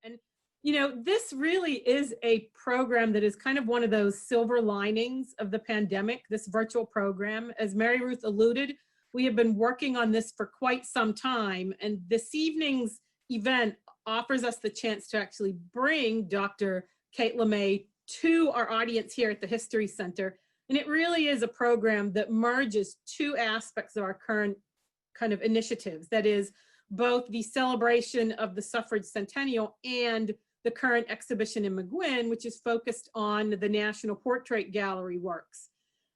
And, you know, this really is a program that is kind of one of those silver linings of the pandemic, this virtual program. As Mary Ruth alluded, we have been working on this for quite some time, and this evening's event offers us the chance to actually bring Dr. Kate Lemay to our audience here at the History Center. And it really is a program that merges two aspects of our current kind of initiatives. That is both the celebration of the suffrage centennial and the current exhibition in McGuinn, which is focused on the National Portrait Gallery works.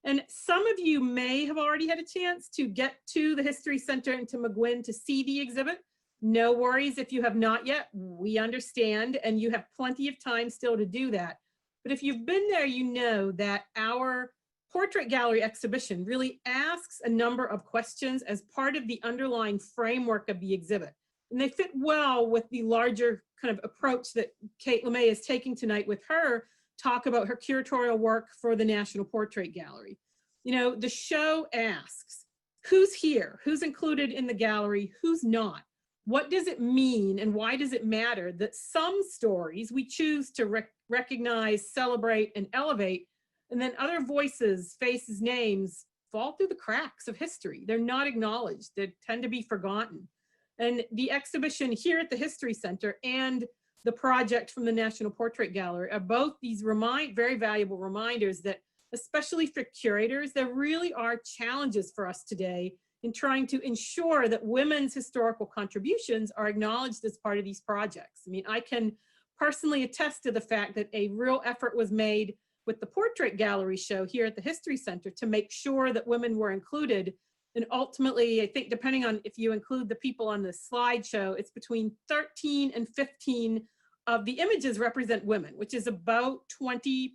And some of you may have already had a chance to get to the History Center and to McGuinn to see the exhibit. No worries if you have not yet, we understand, and you have plenty of time still to do that. But if you've been there, you know that our portrait gallery exhibition really asks a number of questions as part of the underlying framework of the exhibit. And they fit well with the larger kind of approach that Kate Lemay is taking tonight with her talk about her curatorial work for the National Portrait Gallery. You know, the show asks, who's here? Who's included in the gallery? Who's not? What does it mean and why does it matter that some stories we choose to recognize, celebrate, and elevate, and then other voices, faces, names fall through the cracks of history? They're not acknowledged. They tend to be forgotten. And the exhibition here at the History Center and the project from the National Portrait Gallery are both these very valuable reminders that, especially for curators, there really are challenges for us today in trying to ensure that women's historical contributions are acknowledged as part of these projects. I mean, I can personally attest to the fact that a real effort was made with the Portrait Gallery show here at the History Center to make sure that women were included. And ultimately, I think depending on if you include the people on the slideshow, it's between 13 and 15 of the images represent women, which is about 20%,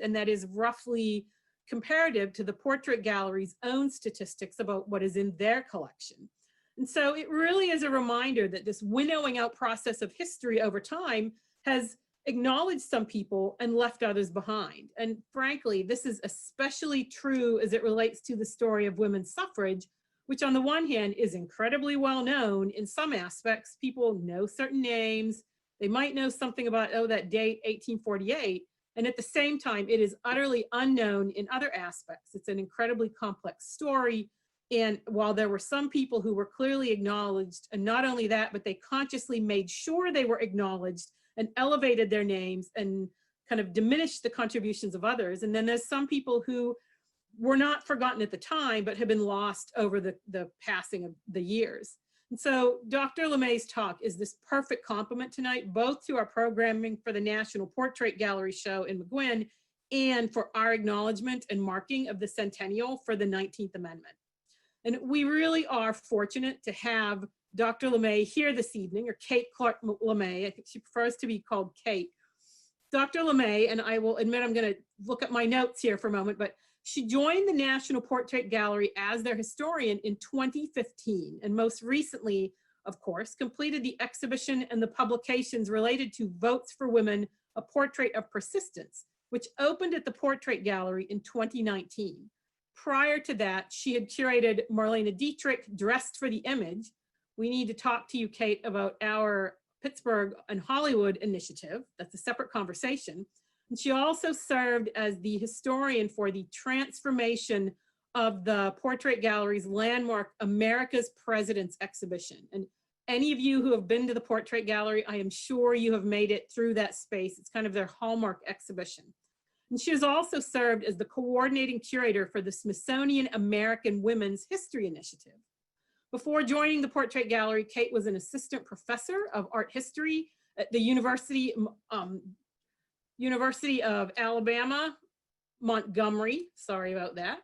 and that is roughly comparative to the Portrait Gallery's own statistics about what is in their collection. And so it really is a reminder that this winnowing out process of history over time has acknowledged some people and left others behind. And frankly, this is especially true as it relates to the story of women's suffrage, which on the one hand is incredibly well known in some aspects. People know certain names. They might know something about, oh, that date, 1848. And at the same time, it is utterly unknown in other aspects. It's an incredibly complex story. And while there were some people who were clearly acknowledged, and not only that, but they consciously made sure they were acknowledged and elevated their names and kind of diminished the contributions of others. And then there's some people who were not forgotten at the time, but have been lost over the passing of the years. And so Dr. Lemay's talk is this perfect complement tonight, both to our programming for the National Portrait Gallery show in McGuinn and for our acknowledgement and marking of the centennial for the 19th Amendment. And we really are fortunate to have Dr. Lemay here this evening, or Kate Clarke Lemay. I think she prefers to be called Kate. Dr. Lemay, and I will admit I'm going to look at my notes here for a moment, but she joined the National Portrait Gallery as their historian in 2015, and most recently, of course, completed the exhibition and the publications related to Votes for Women, A Portrait of Persistence, which opened at the Portrait Gallery in 2019. Prior to that, she had curated Marlene Dietrich, Dressed for the Image. We need to talk to you, Kate, about our Pittsburgh and Hollywood initiative. That's a separate conversation. And she also served as the historian for the transformation of the Portrait Gallery's landmark America's Presidents exhibition. And any of you who have been to the Portrait Gallery, I am sure you have made it through that space. It's kind of their hallmark exhibition. And she has also served as the coordinating curator for the Smithsonian American Women's History Initiative. Before joining the Portrait Gallery, Kate was an assistant professor of art history at the University of Alabama, Montgomery, sorry about that,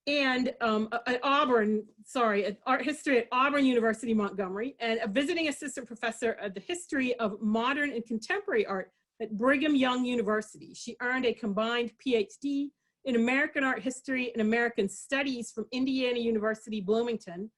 and at art history at Auburn University, Montgomery, and a visiting assistant professor of the history of modern and contemporary art at Brigham Young University. She earned a combined PhD in American art history and American studies from Indiana University, Bloomington,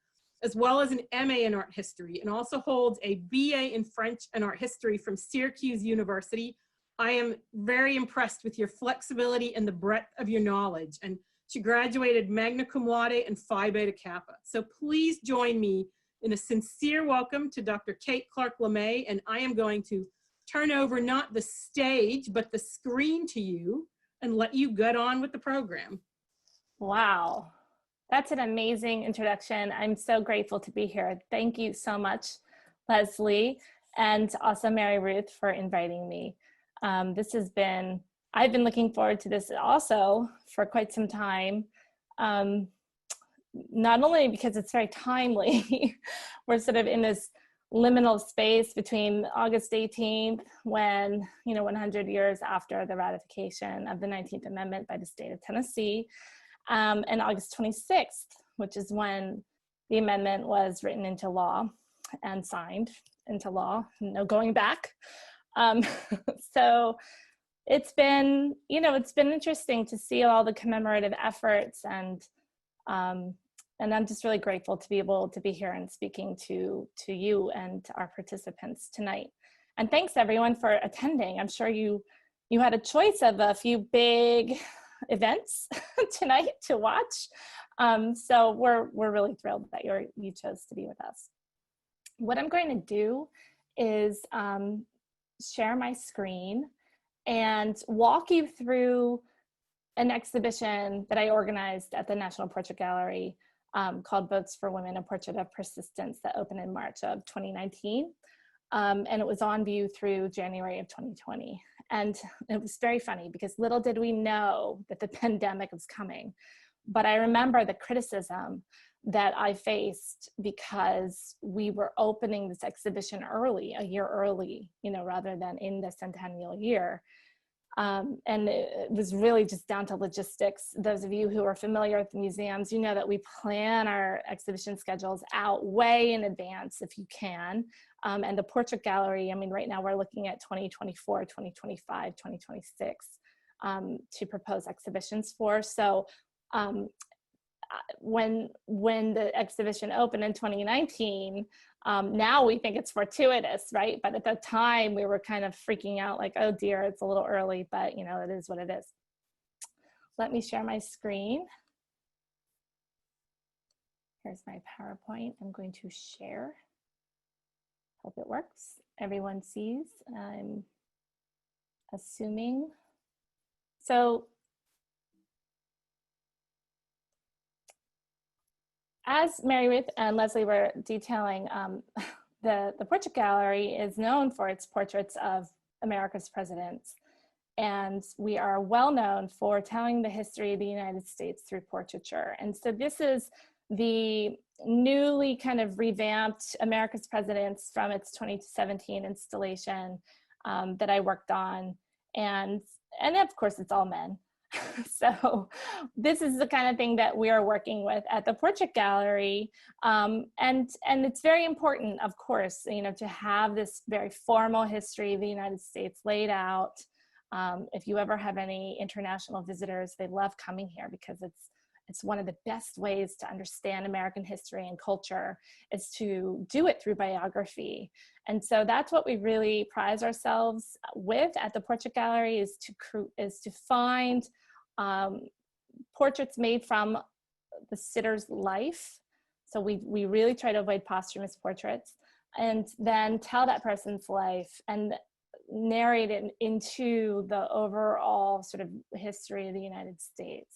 as well as an MA in art history, and also holds a BA in French and art history from Syracuse University. I am very impressed with your flexibility and the breadth of your knowledge. And she graduated magna cum laude and Phi Beta Kappa. So please join me in a sincere welcome to Dr. Kate Clarke Lemay, and I am going to turn over not the stage, but the screen to you and let you get on with the program. Wow. That's an amazing introduction. I'm so grateful to be here. Thank you so much, Leslie, and also Mary Ruth for inviting me. I've been looking forward to this also for quite some time. Not only because it's very timely, we're sort of in this liminal space between August 18th, when, 100 years after the ratification of the 19th Amendment by the state of Tennessee, and August 26th, which is when the amendment was written into law and signed into law, no going back. So it's been interesting to see all the commemorative efforts, and I'm just really grateful to be able to be here and speaking to you and our participants tonight. And thanks everyone for attending. I'm sure you had a choice of a few big events tonight to watch. So we're really thrilled that you chose to be with us. What I'm going to do is share my screen and walk you through an exhibition that I organized at the National Portrait Gallery called Votes for Women, a Portrait of Persistence, that opened in March of 2019. And it was on view through January of 2020. And it was very funny because little did we know that the pandemic was coming. But I remember the criticism that I faced because we were opening this exhibition early, a year early, rather than in the centennial year. And it was really just down to logistics. Those of you who are familiar with the museums, you know that we plan our exhibition schedules out way in advance if you can. And the Portrait Gallery, right now we're looking at 2024, 2025, 2026 to propose exhibitions for. So when the exhibition opened in 2019, now we think it's fortuitous, right? But at the time we were kind of freaking out like, oh dear, it's a little early, but it is what it is. Let me share my screen. Here's my PowerPoint. I'm going to share. Hope it works. Everyone sees, I'm assuming. So as Mary Ruth and Leslie were detailing, the Portrait Gallery is known for its portraits of America's presidents. And we are well known for telling the history of the United States through portraiture. And so this is the newly kind of revamped America's Presidents from its 2017 installation that I worked on. And of course, it's all men. So this is the kind of thing that we are working with at the Portrait Gallery. And it's very important, of course, to have this very formal history of the United States laid out. If you ever have any international visitors, they love coming here because it's one of the best ways to understand American history and culture is to do it through biography. And so that's what we really prize ourselves with at the Portrait Gallery, is to find portraits made from the sitter's life. So we really try to avoid posthumous portraits, and then tell that person's life and narrate it into the overall sort of history of the United States.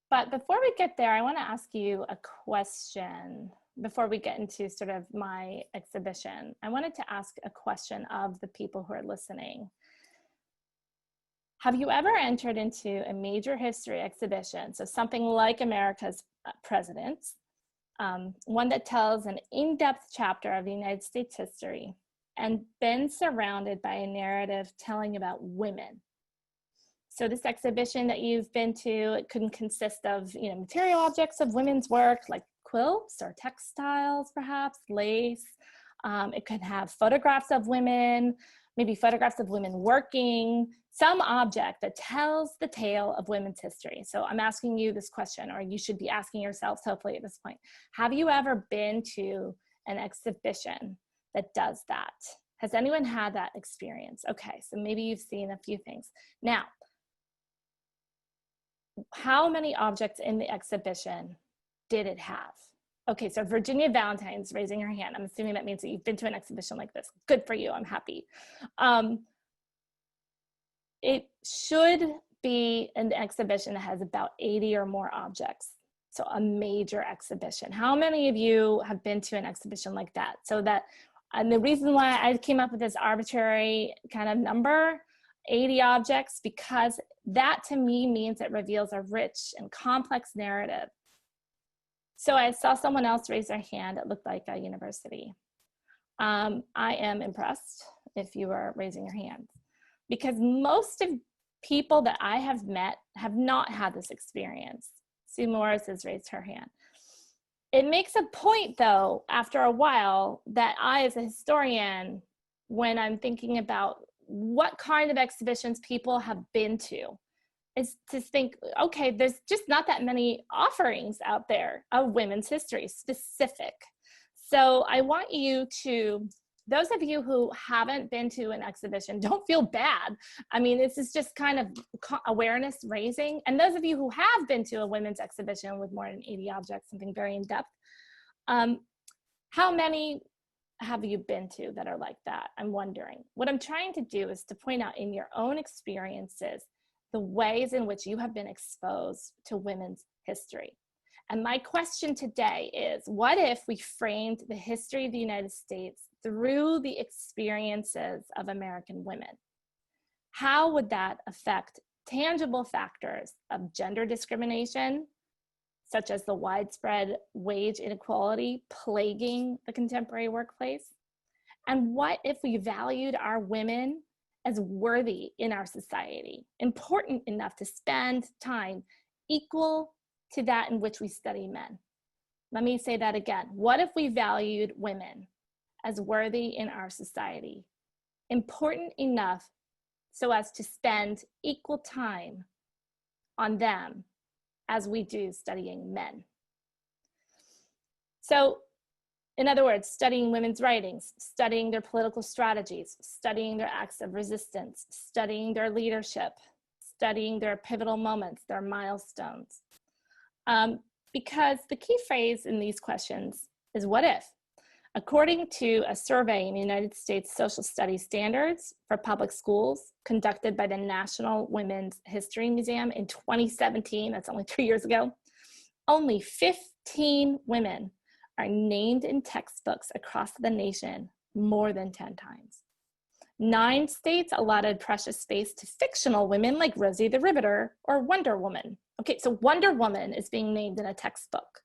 But before we get there, I want to ask you a question. Before we get into sort of my exhibition, I wanted to ask a question of the people who are listening. Have you ever entered into a major history exhibition, so something like America's Presidents, one that tells an in-depth chapter of the United States history, and been surrounded by a narrative telling about women? So this exhibition that you've been to, it could consist of material objects of women's work, like quilts or textiles, perhaps lace. It could have photographs of women, maybe photographs of women working, some object that tells the tale of women's history. So I'm asking you this question, or you should be asking yourselves hopefully at this point. Have you ever been to an exhibition that does that? Has anyone had that experience? Okay, so maybe you've seen a few things. Now, how many objects in the exhibition did it have? Okay, so Virginia Valentine's raising her hand. I'm assuming that means that you've been to an exhibition like this. Good for you, I'm happy. It should be an exhibition that has about 80 or more objects. So a major exhibition. How many of you have been to an exhibition like that? So that, and the reason why I came up with this arbitrary kind of number, 80 objects, because that to me means it reveals a rich and complex narrative. So I saw someone else raise their hand. It looked like a university. I am impressed if you are raising your hands, because most of people that I have met have not had this experience. Sue Morris has raised her hand. It makes a point though, after a while, that I as a historian, when I'm thinking about what kind of exhibitions people have been to, is to think, okay, there's just not that many offerings out there of women's history specific. So I want you to, those of you who haven't been to an exhibition, don't feel bad. I mean, this is just kind of awareness raising. And those of you who have been to a women's exhibition with more than 80 objects, something very in depth, how many have you been to that are like that? I'm wondering. What I'm trying to do is to point out in your own experiences, the ways in which you have been exposed to women's history. And my question today is, what if we framed the history of the United States through the experiences of American women? How would that affect tangible factors of gender discrimination, such as the widespread wage inequality plaguing the contemporary workplace? And what if we valued our women as worthy in our society, important enough to spend time equal to that in which we study men? Let me say that again. What if we valued women as worthy in our society, important enough so as to spend equal time on them as we do studying men? So, in other words, studying women's writings, studying their political strategies, studying their acts of resistance, studying their leadership, studying their pivotal moments, their milestones. Because the key phrase in these questions is what if? According to a survey in the United States Social Studies Standards for Public Schools conducted by the National Women's History Museum in 2017, that's only 3 years ago, only 15 women are named in textbooks across the nation more than 10 times. 9 states allotted precious space to fictional women like Rosie the Riveter or Wonder Woman. Okay, so Wonder Woman is being named in a textbook,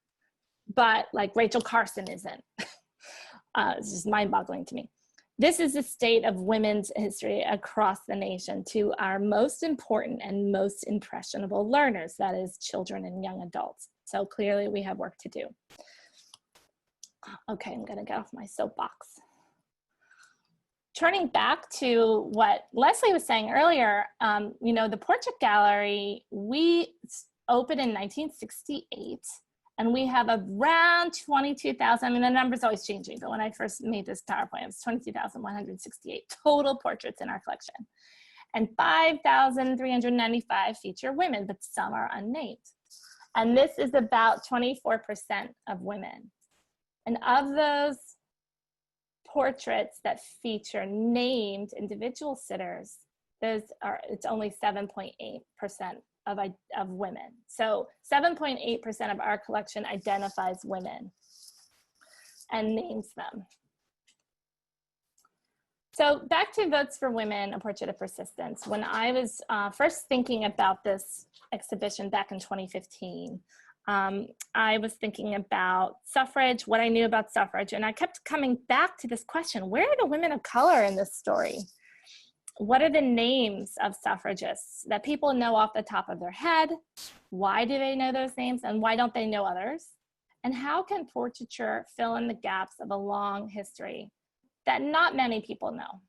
but like Rachel Carson isn't. It's just mind-boggling to me. This is the state of women's history across the nation to our most important and most impressionable learners, that is children and young adults. So clearly we have work to do. Okay, I'm gonna get off my soapbox. Turning back to what Leslie was saying earlier, you know, the Portrait Gallery, we opened in 1968, and we have around 22,000, I mean, the number's always changing, but when I first made this PowerPoint, it was 22,168 total portraits in our collection. And 5,395 feature women, but some are unnamed. And this is about 24% of women. And of those portraits that feature named individual sitters, it's only 7.8% of women. So 7.8% of our collection identifies women and names them. So back to Votes for Women, A Portrait of Persistence. When I was first thinking about this exhibition back in 2015, I was thinking about suffrage, what I knew about suffrage, and I kept coming back to this question: where are the women of color in this story? What are the names of suffragists that people know off the top of their head? Why do they know those names, and why don't they know others? And how can portraiture fill in the gaps of a long history that not many people know?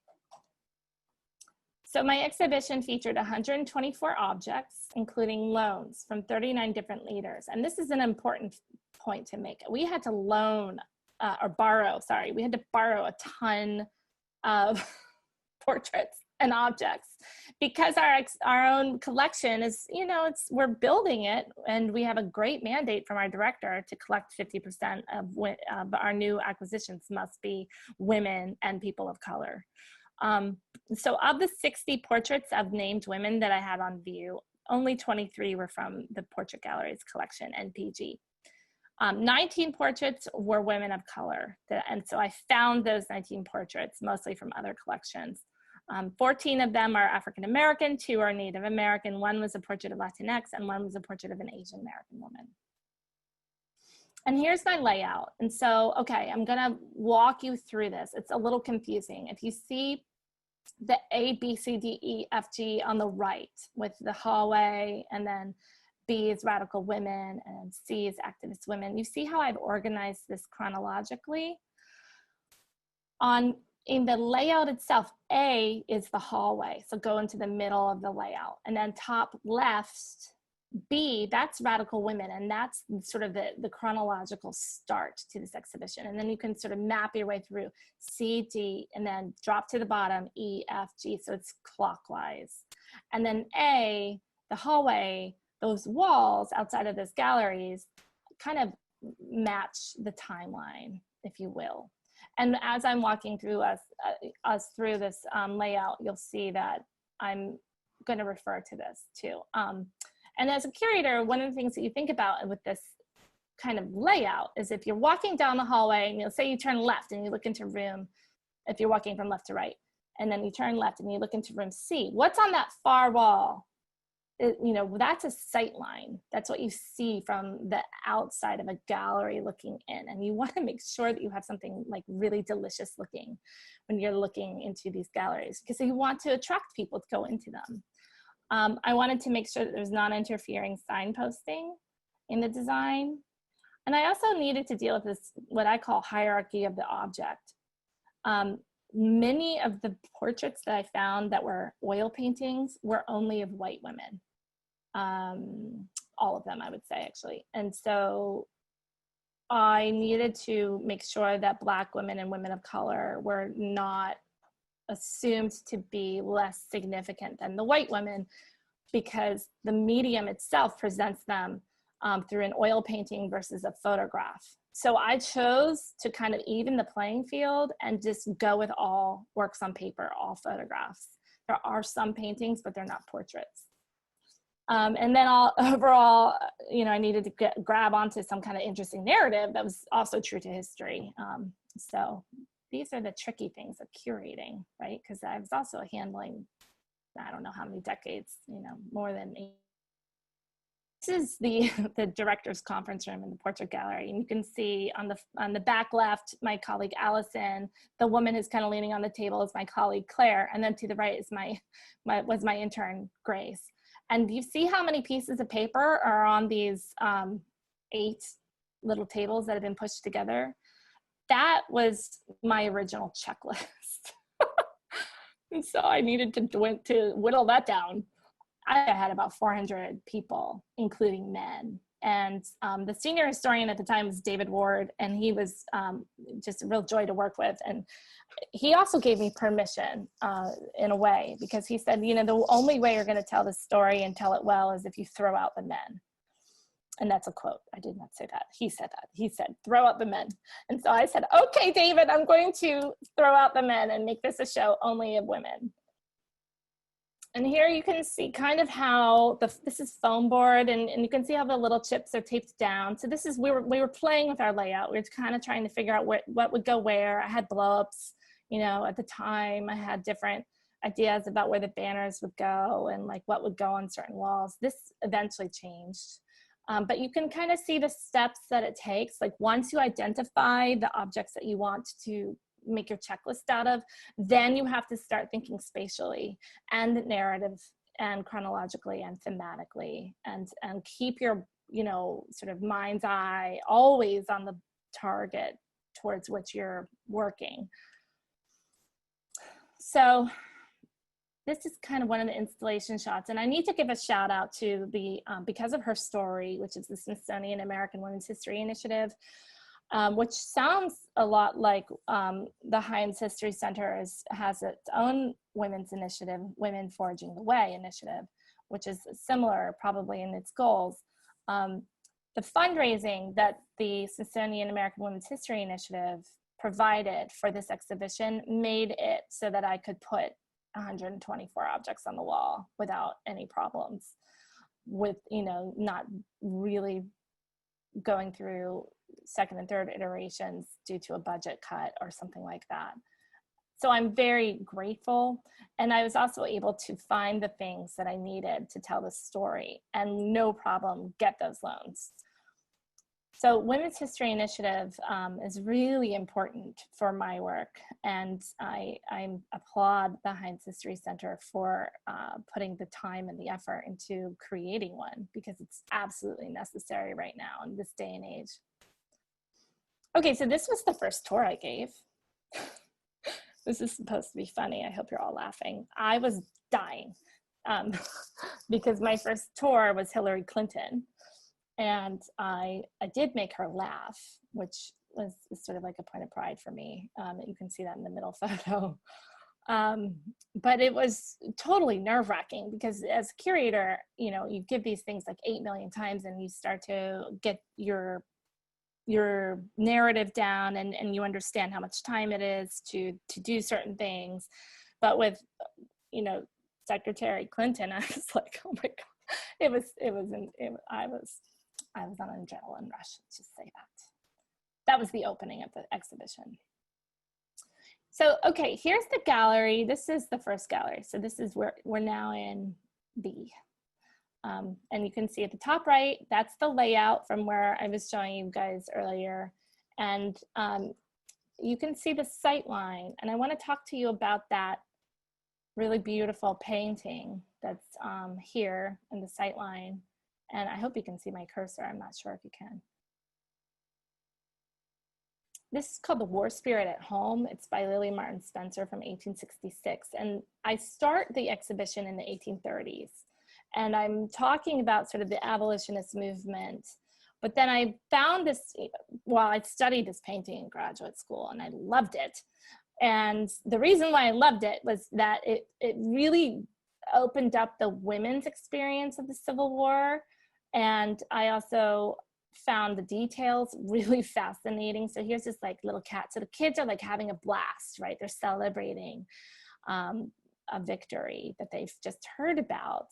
So my exhibition featured 124 objects, including loans from 39 different leaders. And this is an important point to make. We had to borrow a ton of portraits and objects, because our own collection is, you know, we're building it, and we have a great mandate from our director to collect 50% of our new acquisitions must be women and people of color. So of the 60 portraits of named women that I had on view, only 23 were from the Portrait Gallery's collection, NPG. 19 portraits were women of color. And so I found those 19 portraits, mostly from other collections. 14 of them are African-American, 2 are Native American, 1 was a portrait of Latinx, and 1 was a portrait of an Asian American woman. And here's my layout. And so, okay, I'm gonna walk you through this. It's a little confusing. If you see the A, B, C, D, E, F, G on the right with the hallway, and then B is radical women, and C is activist women. You see how I've organized this chronologically? In the layout itself, A is the hallway, so go into the middle of the layout. And then top left, B, that's radical women, and that's sort of the chronological start to this exhibition. And then you can sort of map your way through C, D, and then drop to the bottom, E, F, G, so it's clockwise. And then A, the hallway, those walls outside of those galleries kind of match the timeline, if you will. And as I'm walking through us through this layout, you'll see that I'm going to refer to this too. And as a curator, one of the things that you think about with this kind of layout is if you're walking down the hallway and you'll say you turn left and you look into room, if you're walking from left to right, and then you turn left and you look into room C, what's on that far wall? You know, that's a sight line. That's what you see from the outside of a gallery looking in. And you want to make sure that you have something like really delicious looking when you're looking into these galleries, because you want to attract people to go into them. I wanted to make sure that there's non-interfering signposting in the design. And I also needed to deal with this, what I call hierarchy of the object. Many of the portraits that I found that were oil paintings were only of white women. All of them, I would say, actually. And so I needed to make sure that Black women and women of color were not assumed to be less significant than the white women, because the medium itself presents them through an oil painting versus a photograph. So I chose to kind of even the playing field and just go with all works on paper, all photographs. There are some paintings, but they're not portraits. And then overall, you know, I needed to grab onto some kind of interesting narrative that was also true to history. So these are the tricky things of curating, right? Because I was also handling, I don't know how many decades, you know, more than 8. This is the director's conference room in the Portrait Gallery, and you can see on the back left my colleague Allison. The woman who's kind of leaning on the table is my colleague Claire, and then to the right is was my intern Grace. And you see how many pieces of paper are on these 8 little tables that have been pushed together? That was my original checklist. And so I needed to whittle that down. I had about 400 people, including men. And the senior historian at the time was David Ward, and he was just a real joy to work with. And he also gave me permission in a way, because he said, you know, the only way you're going to tell this story and tell it well is if you throw out the men. And that's a quote. I did not say that. He said that. He said, throw out the men. And so I said, okay, David, I'm going to throw out the men and make this a show only of women. And here you can see kind of how this is foam board, and you can see how the little chips are taped down. So this is, we were playing with our layout. We were kind of trying to figure out what would go where. I had blow-ups, you know, at the time. I had different ideas about where the banners would go and like what would go on certain walls. This eventually changed. But you can kind of see the steps that it takes. Like once you identify the objects that you want to make your checklist out of, then you have to start thinking spatially and narrative and chronologically and thematically, and keep your, you know, sort of mind's eye always on the target towards which you're working. So this is kind of one of the installation shots, and I need to give a shout out to the Because of Her Story, which is the Smithsonian American Women's History Initiative. which sounds a lot like the Heinz History Center has its own women's initiative, Women Forging the Way initiative, which is similar probably in its goals. The fundraising that the Smithsonian American Women's History Initiative provided for this exhibition made it so that I could put 124 objects on the wall without any problems, with, you know, not really going through second and third iterations due to a budget cut or something like that. So I'm very grateful. And I was also able to find the things that I needed to tell the story and no problem get those loans. So Women's History Initiative is really important for my work. And I applaud the Heinz History Center for putting the time and the effort into creating one, because it's absolutely necessary right now in this day and age. Okay, so this was the first tour I gave. This is supposed to be funny. I hope you're all laughing. I was dying because my first tour was Hillary Clinton. And I did make her laugh, which was sort of like a point of pride for me. You can see that in the middle photo. But it was totally nerve-wracking because as a curator, you know, you give these things like 8 million times and you start to get your narrative down and you understand how much time it is to do certain things. But with, you know, Secretary Clinton, I was like, oh my God, I was on an adrenaline rush, let's just say that. That was the opening of the exhibition. So, okay, here's the gallery. This is the first gallery. So this is where we're now in B. And you can see at the top right, that's the layout from where I was showing you guys earlier. And you can see the sight line. And I want to talk to you about that really beautiful painting that's here in the sight line. And I hope you can see my cursor. I'm not sure if you can. This is called The War Spirit at Home. It's by Lily Martin Spencer from 1866. And I start the exhibition in the 1830s. And I'm talking about sort of the abolitionist movement. But then I found this, well, I studied this painting in graduate school and I loved it. And the reason why I loved it was that it really opened up the women's experience of the Civil War. And I also found the details really fascinating. So here's this like little cat. So the kids are like having a blast, right? They're celebrating a victory that they've just heard about.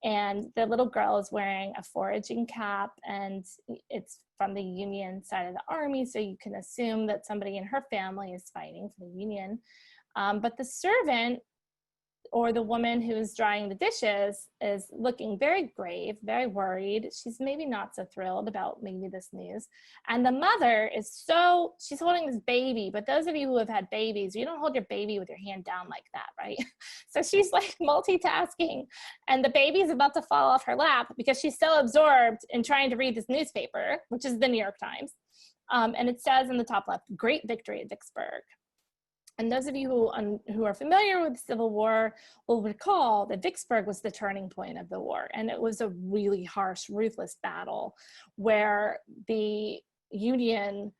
And the little girl is wearing a foraging cap and it's from the Union side of the army. So you can assume that somebody in her family is fighting for the Union. But the servant, or the woman who is drying the dishes, is looking very grave, very worried. She's maybe not so thrilled about maybe this news. And the mother is she's holding this baby, but those of you who have had babies, you don't hold your baby with your hand down like that, right? So she's like multitasking and the baby's about to fall off her lap because she's so absorbed in trying to read this newspaper, which is the New York Times. And it says in the top left, "Great Victory at Vicksburg." And those of you who are familiar with the Civil War will recall that Vicksburg was the turning point of the war. And it was a really harsh, ruthless battle where the Union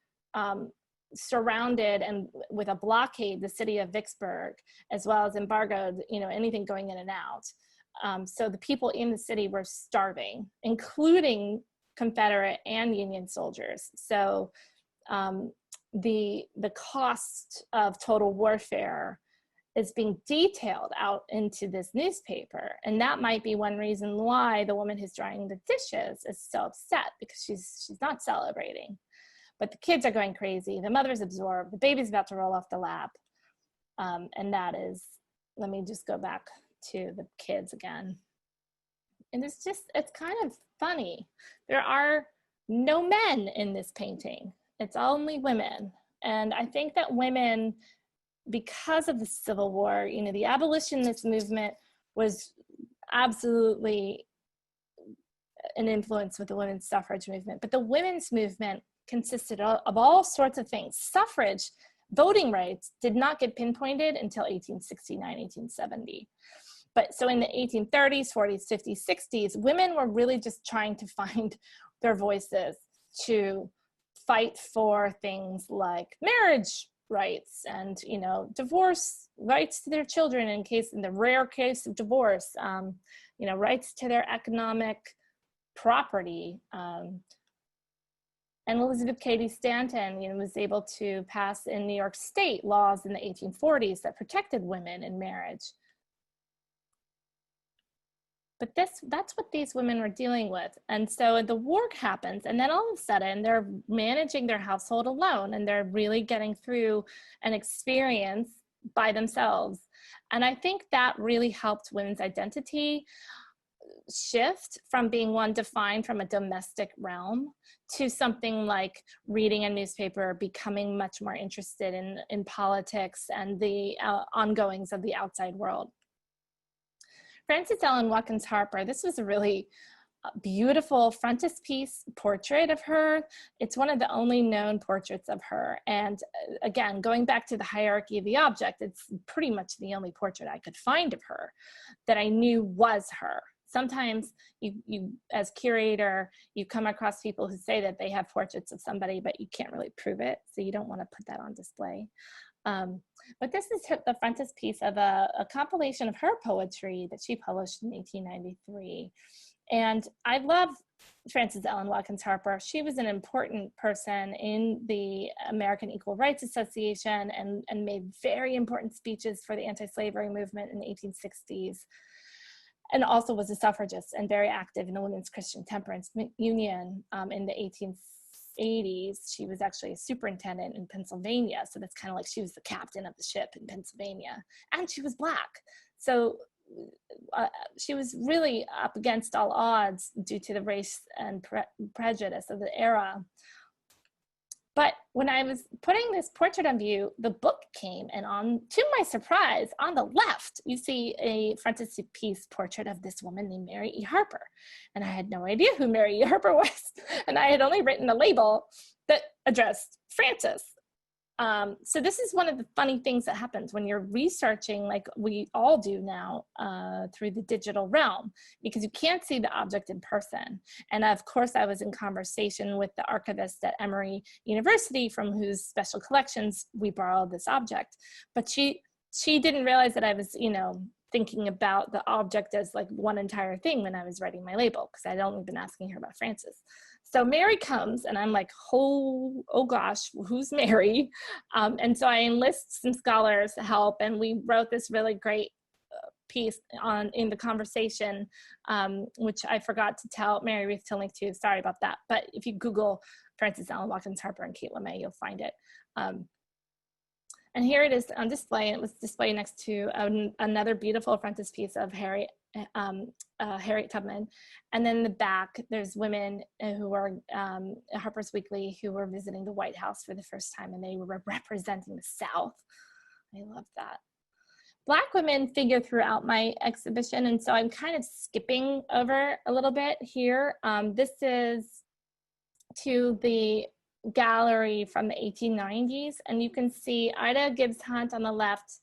surrounded and with a blockade the city of Vicksburg, as well as embargoed, you know, anything going in and out. So the people in the city were starving, including Confederate and Union soldiers. So the cost of total warfare is being detailed out into this newspaper. And that might be one reason why the woman who's drying the dishes is so upset, because she's not celebrating. But the kids are going crazy. The mother's absorbed. The baby's about to roll off the lap. And that is, let me just go back to the kids again. And it's kind of funny. There are no men in this painting. It's only women. And I think that women, because of the Civil War, you know, the abolitionist movement was absolutely an influence with the women's suffrage movement. But the women's movement consisted of all sorts of things. Suffrage, voting rights, did not get pinpointed until 1869, 1870. But so in the 1830s, 40s, 50s, 60s, women were really just trying to find their voices to fight for things like marriage rights and, you know, divorce rights to their children in the rare case of divorce, you know, rights to their economic property. And Elizabeth Cady Stanton, you know, was able to pass in New York State laws in the 1840s that protected women in marriage. But that's what these women were dealing with. And so the war happens, and then all of a sudden they're managing their household alone, and they're really getting through an experience by themselves. And I think that really helped women's identity shift from being one defined from a domestic realm to something like reading a newspaper, becoming much more interested in politics and the ongoings of the outside world. Frances Ellen Watkins Harper, this was a really beautiful frontispiece portrait of her. It's one of the only known portraits of her. And again, going back to the hierarchy of the object, it's pretty much the only portrait I could find of her that I knew was her. Sometimes you as curator, you come across people who say that they have portraits of somebody, but you can't really prove it. So you don't want to put that on display. But this is the frontispiece of a compilation of her poetry that she published in 1893. And I love Frances Ellen Watkins Harper. She was an important person in the American Equal Rights Association and made very important speeches for the anti-slavery movement in the 1860s. And also was a suffragist and very active in the Women's Christian Temperance Union in the 1880s. She was actually a superintendent in Pennsylvania. So that's kind of like she was the captain of the ship in Pennsylvania. And she was Black. So she was really up against all odds due to the race and prejudice of the era. But when I was putting this portrait on view, the book came, and to my surprise, on the left, you see a frontispiece portrait of this woman named Mary E. Harper. And I had no idea who Mary E. Harper was. And I had only written a label that addressed Frances. So this is one of the funny things that happens when you're researching, like we all do now through the digital realm, because you can't see the object in person. And of course, I was in conversation with the archivist at Emory University, from whose special collections we borrowed this object. But she didn't realize that I was, you know, thinking about the object as like one entire thing when I was writing my label, because I'd only been asking her about Frances. So Mary comes, and I'm like, oh gosh, who's Mary? And so I enlist some scholars' help, and we wrote this really great piece in the conversation, which I forgot to tell Mary Ruth to link to. Sorry about that. But if you Google Frances Ellen Watkins Harper and Kate Lemay, you'll find it. And here it is on display. It was displayed next to another beautiful frontispiece of Harriet Tubman. And then in the back, there's women who are Harper's Weekly, who were visiting the White House for the first time, and they were representing the South. I love that. Black women figure throughout my exhibition, and so I'm kind of skipping over a little bit here. This is to the gallery from the 1890s, and you can see Ida Gibbs Hunt on the left,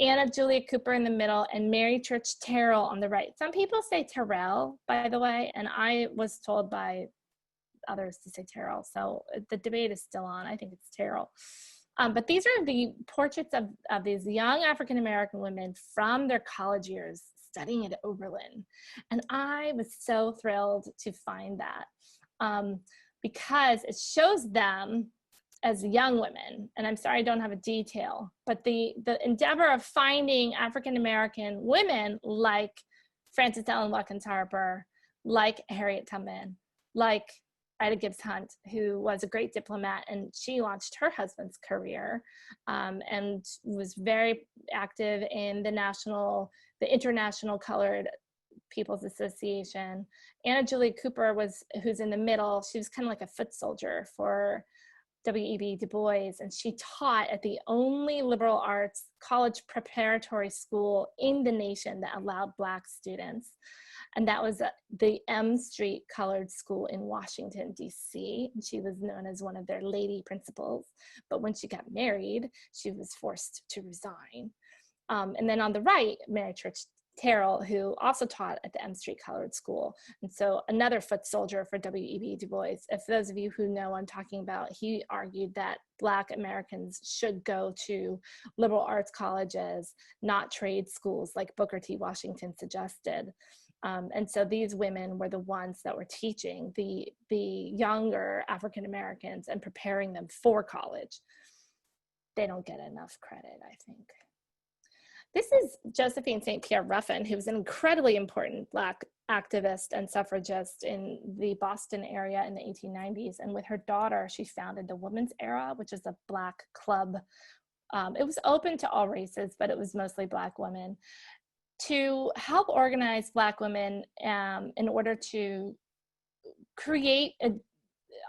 Anna Julia Cooper in the middle, and Mary Church Terrell on the right. Some people say Terrell, by the way, and I was told by others to say Terrell, so the debate is still on. I think it's Terrell. But these are the portraits of these young African-American women from their college years studying at Oberlin. And I was so thrilled to find that. Because it shows them as young women. And I'm sorry I don't have a detail, but the endeavor of finding African-American women like Frances Ellen Watkins Harper, like Harriet Tubman, like Ida Gibbs Hunt, who was a great diplomat, and she launched her husband's career and was very active in the International Colored People's Association. Anna Julia Cooper who's in the middle. She was kind of like a foot soldier for W.E.B. Du Bois, and she taught at the only liberal arts college preparatory school in the nation that allowed Black students. And that was the M Street Colored School in Washington, D.C. She was known as one of their lady principals. But when she got married, she was forced to resign. And then on the right, Mary Church Terrell, who also taught at the M Street Colored School. And so another foot soldier for W.E.B. Du Bois. If those of you who know what I'm talking about, he argued that Black Americans should go to liberal arts colleges, not trade schools like Booker T. Washington suggested. And so these women were the ones that were teaching the younger African Americans and preparing them for college. They don't get enough credit, I think. This is Josephine St. Pierre Ruffin, who was an incredibly important Black activist and suffragist in the Boston area in the 1890s. And with her daughter, she founded the Women's Era, which is a Black club. It was open to all races, but it was mostly Black women, to help organize Black women in order to create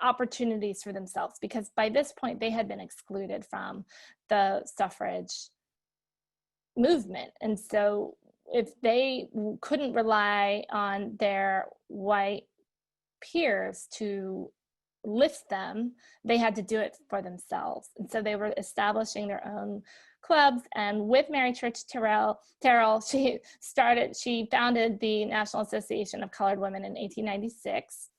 opportunities for themselves, because by this point they had been excluded from the suffrage movement. And so if they couldn't rely on their white peers to lift them, they had to do it for themselves. And so they were establishing their own clubs. And with Mary Church Terrell, she founded the National Association of Colored Women in 1896,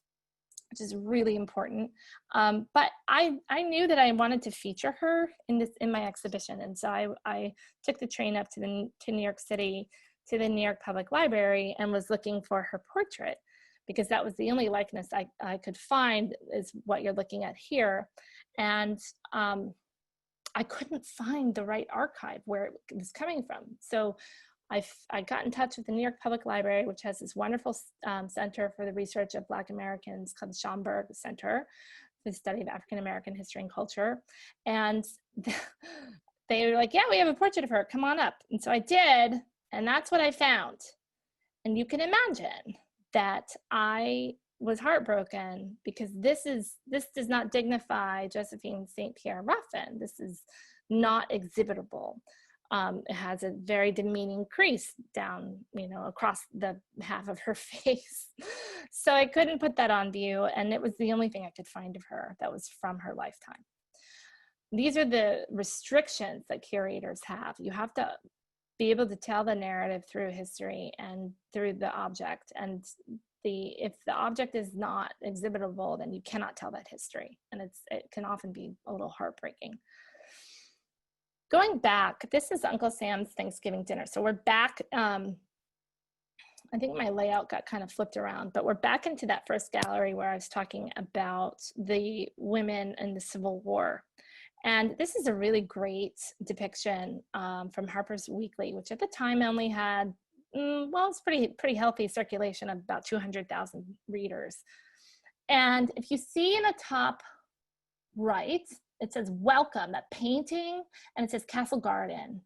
which is really important. But I knew that I wanted to feature her in my exhibition. And so I took the train up to New York City, to the New York Public Library, and was looking for her portrait, because that was the only likeness I could find, is what you're looking at here. And I couldn't find the right archive where it was coming from. So I got in touch with the New York Public Library, which has this wonderful center for the research of Black Americans called the Schomburg Center for the Study of African American History and Culture. And they were like, yeah, we have a portrait of her, come on up. And so I did, and that's what I found. And you can imagine that I was heartbroken, because this does not dignify Josephine St. Pierre Ruffin. This is not exhibitable. It has a very demeaning crease down, across the half of her face. So I couldn't put that on view, and it was the only thing I could find of her that was from her lifetime. These are the restrictions that curators have. You have to be able to tell the narrative through history and through the object. And if the object is not exhibitable, then you cannot tell that history. And it can often be a little heartbreaking. Going back, this is Uncle Sam's Thanksgiving dinner. So we're back, I think my layout got kind of flipped around, but we're back into that first gallery where I was talking about the women in the Civil War. And this is a really great depiction from Harper's Weekly, which at the time only had, it's pretty healthy circulation of about 200,000 readers. And if you see in the top right, it says welcome, that painting, and it says Castle Garden.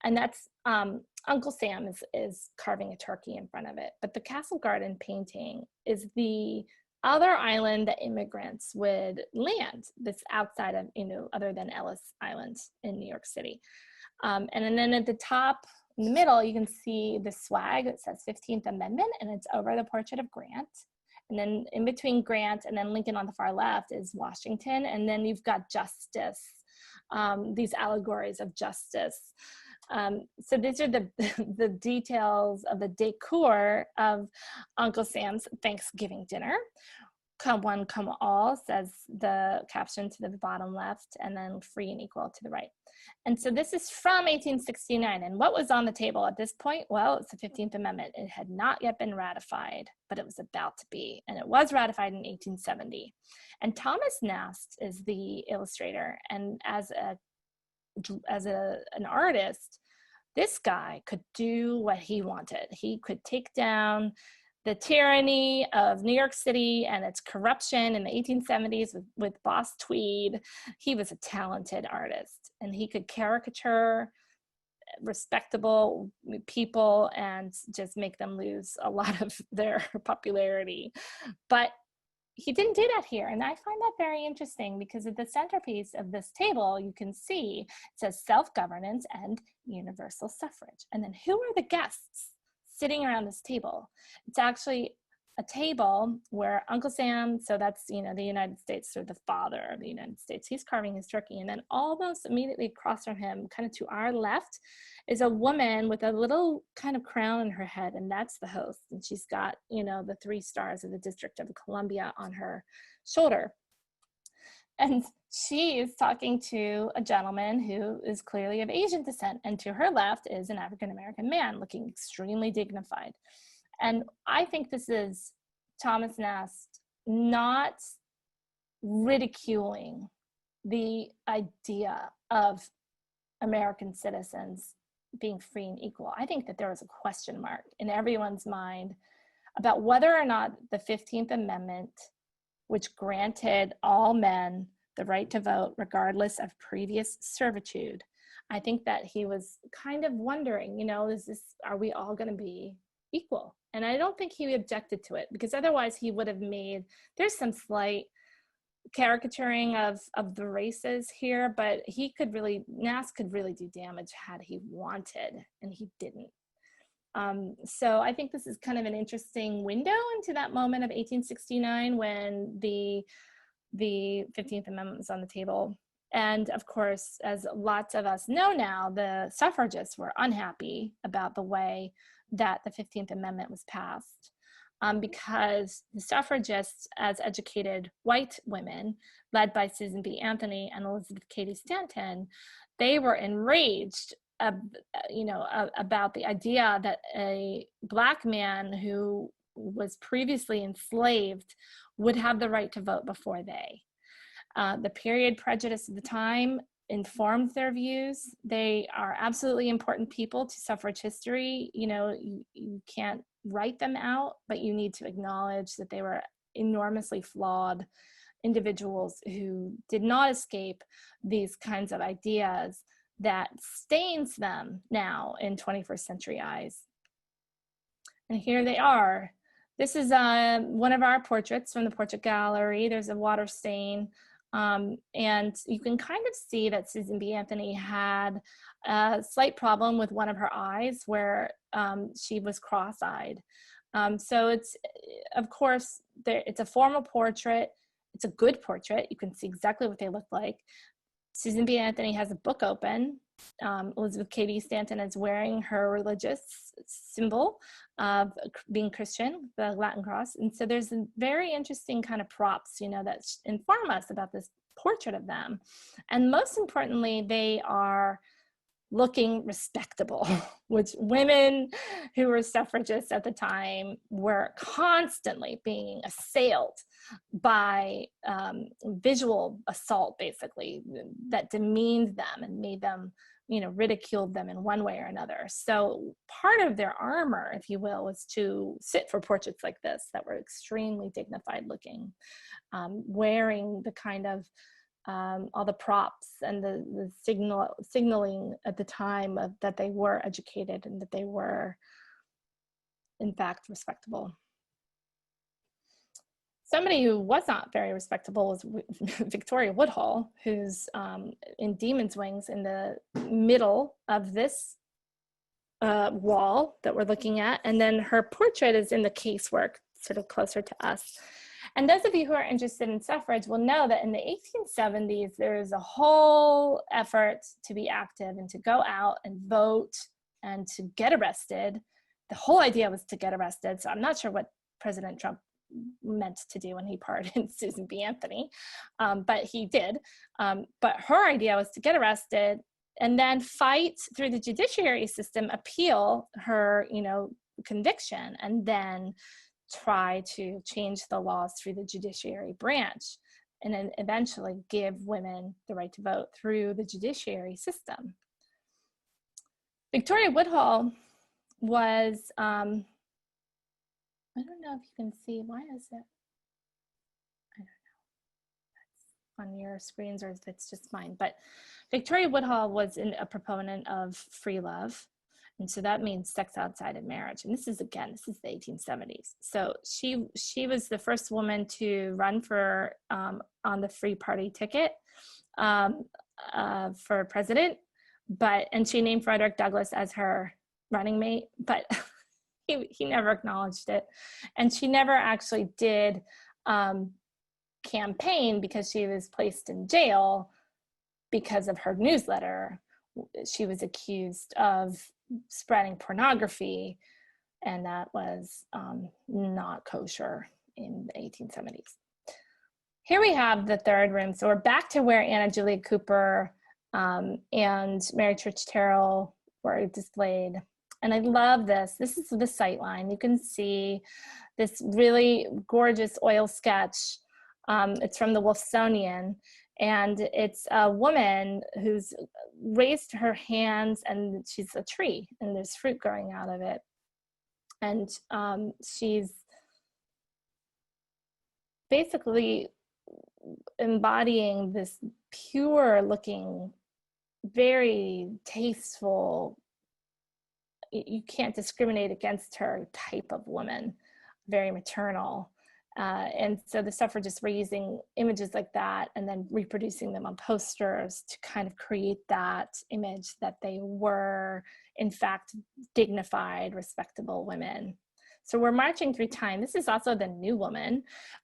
And that's Uncle Sam is carving a turkey in front of it. But the Castle Garden painting is the other island that immigrants would land, that's outside of, other than Ellis Island in New York City. And then at the top, in the middle, you can see the swag that says 15th Amendment, and it's over the portrait of Grant. And then in between Grant and then Lincoln on the far left is Washington. And then you've got justice, these allegories of justice. So these are the details of the decor of Uncle Sam's Thanksgiving dinner. Come one, come all, says the caption to the bottom left, and then free and equal to the right. And so this is from 1869. And what was on the table at this point? Well, it's the 15th Amendment. It had not yet been ratified, but it was about to be. And it was ratified in 1870. And Thomas Nast is the illustrator. And as an artist, this guy could do what he wanted. He could take down the tyranny of New York City and its corruption in the 1870s with Boss Tweed. He was a talented artist, and he could caricature respectable people and just make them lose a lot of their popularity. But he didn't do that here. And I find that very interesting, because at the centerpiece of this table, you can see it says self-governance and universal suffrage. And then who are the guests sitting around this table? It's actually a table where Uncle Sam, so that's, the United States, or the father of the United States, he's carving his turkey. And then almost immediately across from him, kind of to our left, is a woman with a little kind of crown on her head, and that's the host. And she's got, the 3 stars of the District of Columbia on her shoulder. And she is talking to a gentleman who is clearly of Asian descent. And to her left is an African-American man looking extremely dignified. And I think this is Thomas Nast not ridiculing the idea of American citizens being free and equal. I think that there was a question mark in everyone's mind about whether or not the 15th Amendment, which granted all men the right to vote regardless of previous servitude, I think that he was kind of wondering, are we all going to be equal? And I don't think he objected to it, because otherwise he would have there's some slight caricaturing of the races here, but Nast could really do damage had he wanted, and he didn't. So I think this is kind of an interesting window into that moment of 1869 when the 15th Amendment was on the table. And of course, as lots of us know now, the suffragists were unhappy about the way that the 15th Amendment was passed, because the suffragists, as educated white women, led by Susan B. Anthony and Elizabeth Cady Stanton, they were enraged about the idea that a Black man who was previously enslaved would have the right to vote before they. The period prejudice of the time informed their views. They are absolutely important people to suffrage history. You can't write them out, but you need to acknowledge that they were enormously flawed individuals who did not escape these kinds of ideas that stains them now in 21st century eyes. And here they are. This is one of our portraits from the portrait gallery. There's a water stain. And you can kind of see that Susan B. Anthony had a slight problem with one of her eyes, where she was cross-eyed. So it's, of course, it's a formal portrait. It's a good portrait. You can see exactly what they look like. Susan B. Anthony has a book open. Elizabeth Cady Stanton is wearing her religious symbol of being Christian, the Latin cross. And so there's a very interesting kind of props, that inform us about this portrait of them. And most importantly, they are looking respectable, which women who were suffragists at the time were constantly being assailed by visual assault, basically, that demeaned them and made them, ridiculed them in one way or another. So part of their armor, if you will, was to sit for portraits like this that were extremely dignified looking, wearing the kind of all the props and the signaling at the time that they were educated and that they were, in fact, respectable. Somebody who was not very respectable was Victoria Woodhull, who's in Demon's Wings in the middle of this wall that we're looking at. And then her portrait is in the casework, sort of closer to us. And those of you who are interested in suffrage will know that in the 1870s, there is a whole effort to be active and to go out and vote and to get arrested. The whole idea was to get arrested. So I'm not sure what President Trump meant to do when he pardoned Susan B. Anthony, but he did. But her idea was to get arrested and then fight through the judiciary system, appeal her, conviction, and then try to change the laws through the judiciary branch, and then eventually give women the right to vote through the judiciary system. Victoria Woodhull was, I don't know if you can see, why is it? I don't know. That's on your screens or if it's just mine. But Victoria Woodhull was a proponent of free love. And so that means sex outside of marriage. And this is the 1870s. So she was the first woman to run for on the Free Party ticket for president. And she named Frederick Douglass as her running mate. But he never acknowledged it. And she never actually did campaign because she was placed in jail because of her newsletter. She was accused of spreading pornography, and that was not kosher in the 1870s. Here we have the third room. So we're back to where Anna Julia Cooper and Mary Church Terrell were displayed. And I love this. This is the sight line. You can see this really gorgeous oil sketch. It's from the Wolfsonian, and it's a woman who's raised her hands, and she's a tree, and there's fruit growing out of it. And she's basically embodying this pure looking, very tasteful, you can't discriminate against her type of woman, very maternal. And so the suffragists were using images like that and then reproducing them on posters to kind of create that image that they were, in fact, dignified, respectable women. So we're marching through time. This is also the New Woman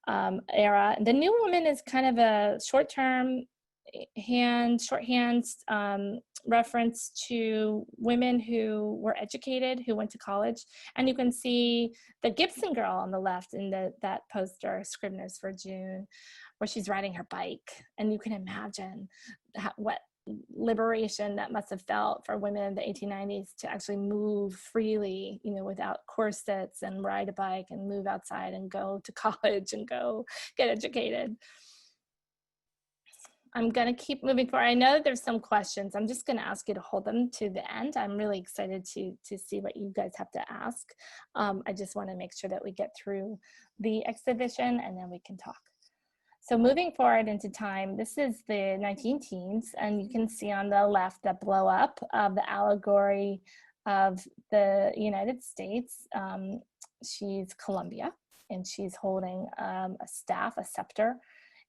era. The New Woman is kind of a shorthand reference to women who were educated, who went to college. And you can see the Gibson girl on the left in that poster, Scribner's for June, where she's riding her bike. And you can imagine what liberation that must have felt for women in the 1890s to actually move freely, without corsets, and ride a bike and move outside and go to college and go get educated. I'm going to keep moving forward. I know that there's some questions. I'm just going to ask you to hold them to the end. I'm really excited to see what you guys have to ask. I just want to make sure that we get through the exhibition and then we can talk. So moving forward into time, this is the 19-teens, and you can see on the left the blow up of the allegory of the United States. She's Columbia, and she's holding a staff, a scepter,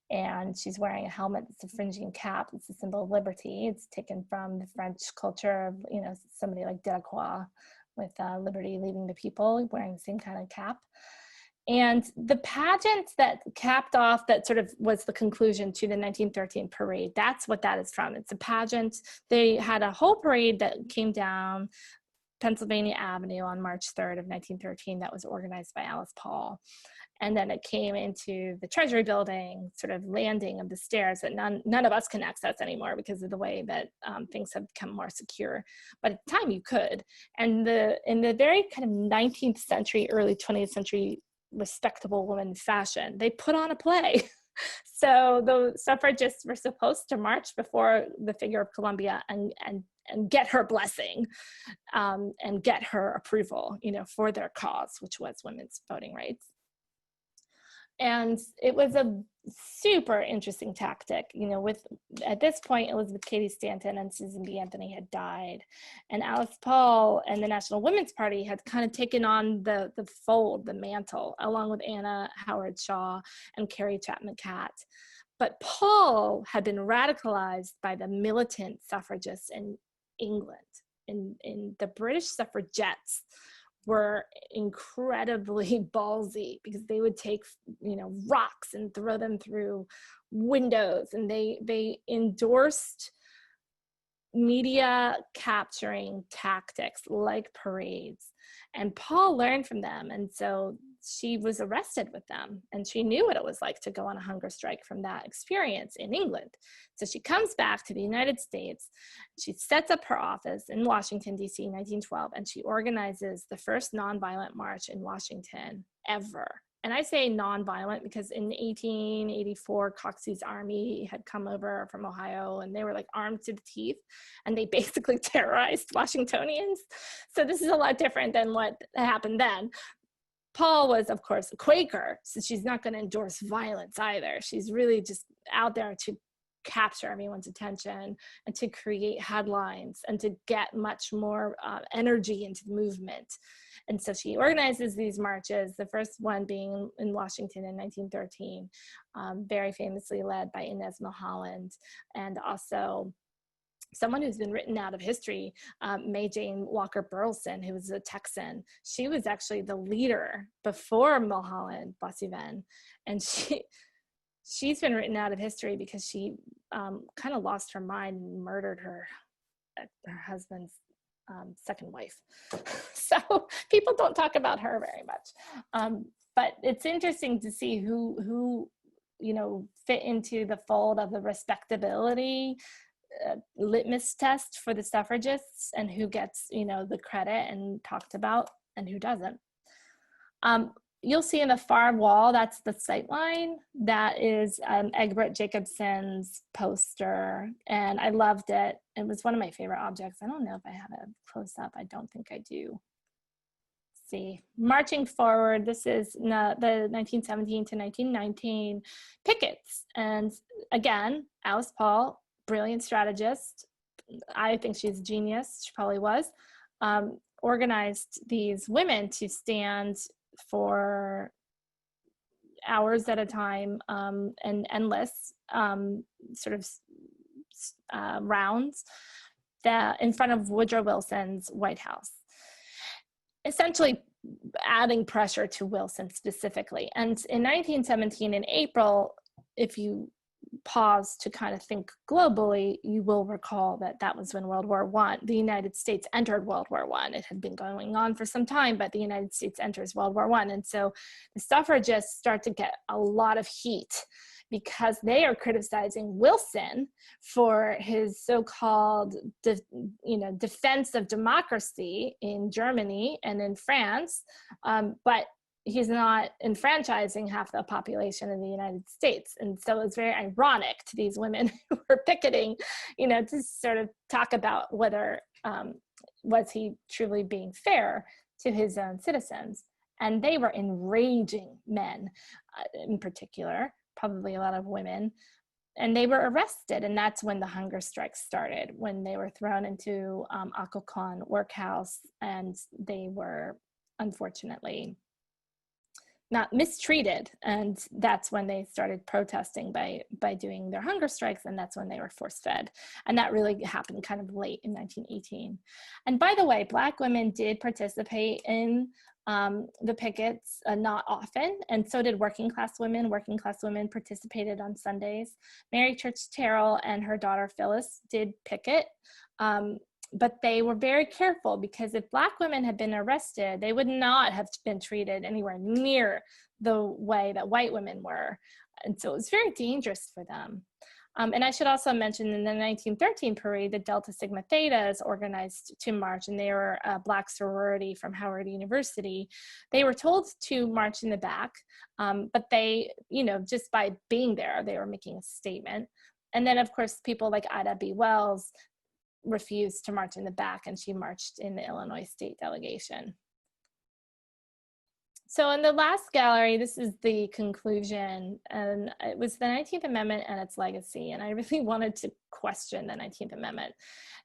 and she's wearing a helmet. It's a fringing cap. It's a symbol of liberty. It's taken from the French culture of, somebody like Delacroix with liberty leaving the people, wearing the same kind of cap. And the pageant that capped off, that sort of was the conclusion to the 1913 parade, that's what that is from. It's a pageant. They had a whole parade that came down Pennsylvania Avenue on March 3rd of 1913 that was organized by Alice Paul. And then it came into the Treasury building, sort of landing of the stairs that none of us can access anymore because of the way that things have become more secure. But at the time you could. And in the very kind of 19th century, early 20th century respectable woman fashion, they put on a play. So the suffragists were supposed to march before the figure of Columbia and get her blessing and get her approval, for their cause, which was women's voting rights. And it was a super interesting tactic, at this point, Elizabeth Cady Stanton and Susan B. Anthony had died. And Alice Paul and the National Women's Party had kind of taken on the mantle, along with Anna Howard Shaw and Carrie Chapman Catt. But Paul had been radicalized by the militant suffragists in England. In the British suffragettes were incredibly ballsy because they would take, rocks and throw them through windows, and they endorsed media capturing tactics like parades. And Paul learned from them, and so she was arrested with them, and she knew what it was like to go on a hunger strike from that experience in England. So she comes back to the United States. She sets up her office in Washington, D.C. in 1912, and she organizes the first nonviolent march in Washington ever. And I say nonviolent because in 1884, Coxey's army had come over from Ohio, and they were like armed to the teeth, and they basically terrorized Washingtonians. So this is a lot different than what happened then. Paul was, of course, a Quaker, so she's not going to endorse violence either. She's really just out there to capture everyone's attention and to create headlines and to get much more energy into the movement. And so she organizes these marches, the first one being in Washington in 1913, very famously led by Inez Milholland, and also someone who's been written out of history, Mae Jane Walker Burleson, who was a Texan. She was actually the leader before Mulholland Boissevain, and she's been written out of history because she kind of lost her mind and murdered her husband's second wife. So people don't talk about her very much. But it's interesting to see who fit into the fold of the respectability litmus test for the suffragists, and who gets the credit and talked about and who doesn't. You'll see in the far wall, that's the sightline. That is Egbert Jacobson's poster, and I loved it. It was one of my favorite objects. I don't know if I have it close up. I don't think I do. Let's see, marching forward, this is the 1917 to 1919 pickets. And again, Alice Paul, brilliant strategist. I think she's a genius. She probably was. Organized these women to stand for hours at a time and endless rounds that in front of Woodrow Wilson's White House, essentially adding pressure to Wilson specifically. And in 1917, in April, if you pause to kind of think globally, you will recall that that was when the United States entered World War I. It had been going on for some time, but the United States enters World War I. And so the suffragists start to get a lot of heat because they are criticizing Wilson for his so-called defense of democracy in Germany and in France, but he's not enfranchising half the population in the United States. And so it's very ironic to these women who were picketing, to sort of talk about whether was he truly being fair to his own citizens. And they were enraging men in particular, probably a lot of women, and they were arrested. And that's when the hunger strikes started, when they were thrown into Occoquan workhouse, and they were unfortunately not mistreated. And that's when they started protesting by doing their hunger strikes, and that's when they were force-fed. And that really happened kind of late in 1918. And by the way, Black women did participate in the pickets, not often, and so did working class women. Working class women participated on Sundays. Mary Church Terrell and her daughter Phyllis did picket, but they were very careful, because if Black women had been arrested, they would not have been treated anywhere near the way that white women were. And so it was very dangerous for them. And I should also mention, in the 1913 parade, the Delta Sigma Thetas organized to march, and they were a Black sorority from Howard University. They were told to march in the back, but they, just by being there, they were making a statement. And then, of course, people like Ida B. Wells refused to march in the back, and she marched in the Illinois state delegation. So in the last gallery, this is the conclusion, and it was the 19th Amendment and its legacy. And I really wanted to question the 19th Amendment,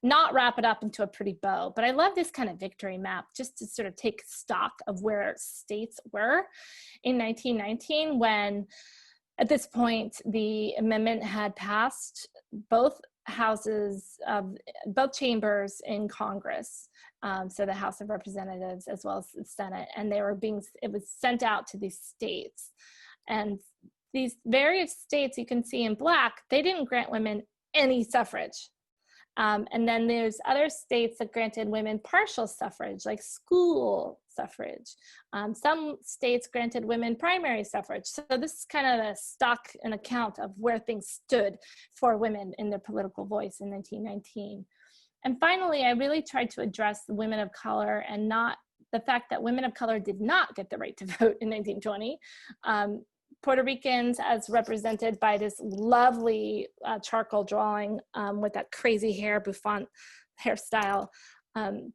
not wrap it up into a pretty bow, but I love this kind of victory map just to sort of take stock of where states were in 1919, when at this point the amendment had passed both houses of both chambers in Congress, so the House of Representatives as well as the Senate, and it was sent out to these states. And these various states you can see in Black, they didn't grant women any suffrage. And then there's other states that granted women partial suffrage, like school suffrage. Some states granted women primary suffrage. So this is kind of a stock and account of where things stood for women in their political voice in 1919. And finally, I really tried to address the women of color, and not the fact that women of color did not get the right to vote in 1920. Puerto Ricans, as represented by this lovely charcoal drawing with that crazy hair, bouffant hairstyle.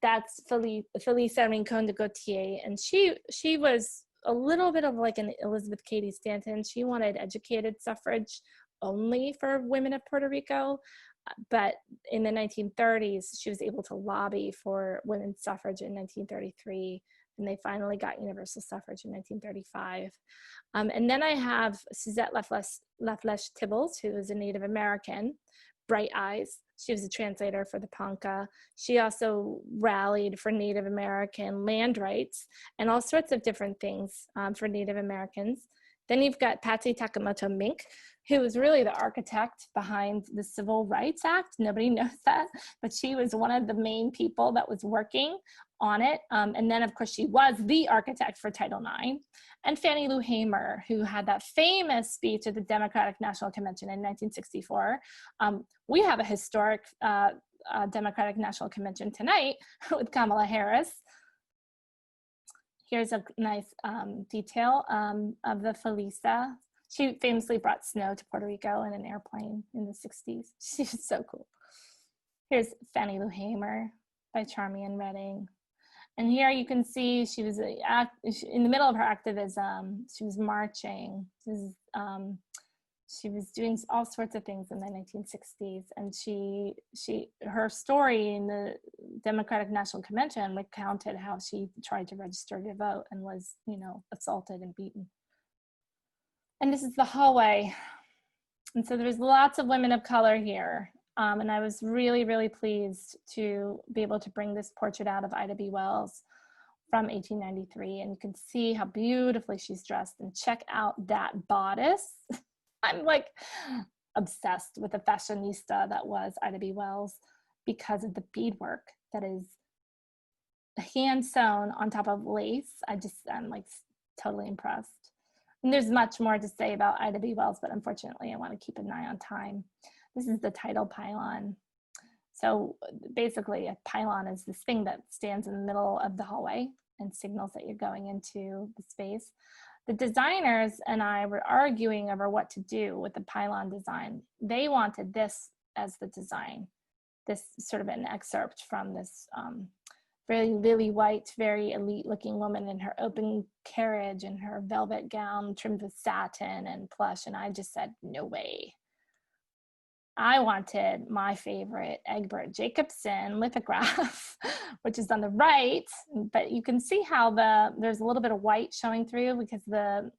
That's Felisa Rincon de Gautier, and she was a little bit of like an Elizabeth Cady Stanton. She wanted educated suffrage only for women of Puerto Rico, but in the 1930s, she was able to lobby for women's suffrage in 1933. And they finally got universal suffrage in 1935. And then I have Suzette Laflèche Tibbles, who is a Native American, bright eyes. She was a translator for the Ponca. She also rallied for Native American land rights and all sorts of different things for Native Americans. Then you've got Patsy Takemoto Mink, who was really the architect behind the Civil Rights Act. Nobody knows that, but she was one of the main people that was working on it. And then, of course, she was the architect for Title IX. And Fannie Lou Hamer, who had that famous speech at the Democratic National Convention in 1964. We have a historic Democratic National Convention tonight with Kamala Harris. Here's a nice detail of the Felisa. She famously brought snow to Puerto Rico in an airplane in the 60s. She was so cool. Here's Fannie Lou Hamer by Charmian Redding. And here you can see she was in the middle of her activism. She was marching. She was doing all sorts of things in the 1960s. And her story in the Democratic National Convention recounted how she tried to register to vote and was, assaulted and beaten. And this is the hallway. And so there's lots of women of color here. And I was really, really pleased to be able to bring this portrait out of Ida B. Wells from 1893. And you can see how beautifully she's dressed, and check out that bodice. I'm like obsessed with the fashionista that was Ida B. Wells because of the beadwork that is hand sewn on top of lace. I'm like totally impressed. And there's much more to say about Ida B. Wells, but unfortunately I want to keep an eye on time. This is the title pylon. So basically a pylon is this thing that stands in the middle of the hallway and signals that you're going into the space. The designers and I were arguing over what to do with the pylon design. They wanted this as the design, this sort of an excerpt from this very lily white, very elite looking woman in her open carriage and her velvet gown trimmed with satin and plush. And I just said, no way. I wanted my favorite Egbert Jacobson lithograph, which is on the right, but you can see how there's a little bit of white showing through because the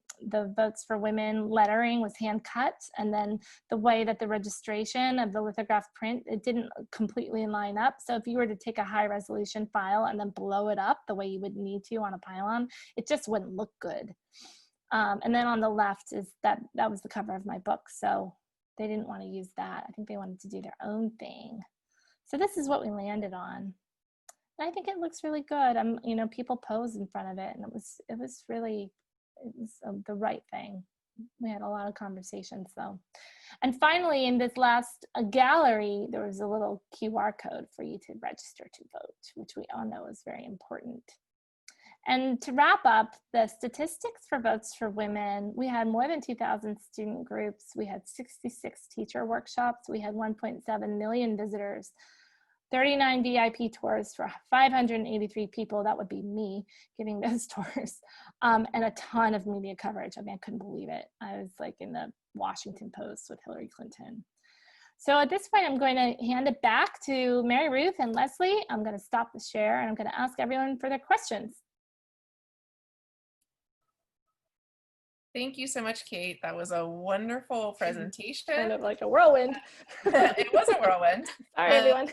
Votes for Women lettering was hand cut, and then the way that the registration of the lithograph print, it didn't completely line up. So if you were to take a high resolution file and then blow it up the way you would need to on a pylon, it just wouldn't look good. And then on the left is that was the cover of my book. So they didn't want to use that. I think they wanted to do their own thing. So this is what we landed on. And I think it looks really good. People pose in front of it, and it was the right thing. We had a lot of conversations though. And finally, in this last gallery, there was a little QR code for you to register to vote, which we all know is very important. And to wrap up, the statistics for Votes for Women, we had more than 2,000 student groups. We had 66 teacher workshops. We had 1.7 million visitors, 39 VIP tours for 583 people. That would be me giving those tours, and a ton of media coverage. I mean, I couldn't believe it. I was like in the Washington Post with Hillary Clinton. So at this point, I'm going to hand it back to Mary Ruth and Leslie. I'm going to stop the share, and I'm going to ask everyone for their questions. Thank you so much, Kate. That was a wonderful presentation. Kind of like a whirlwind. It was a whirlwind. Sorry, everyone.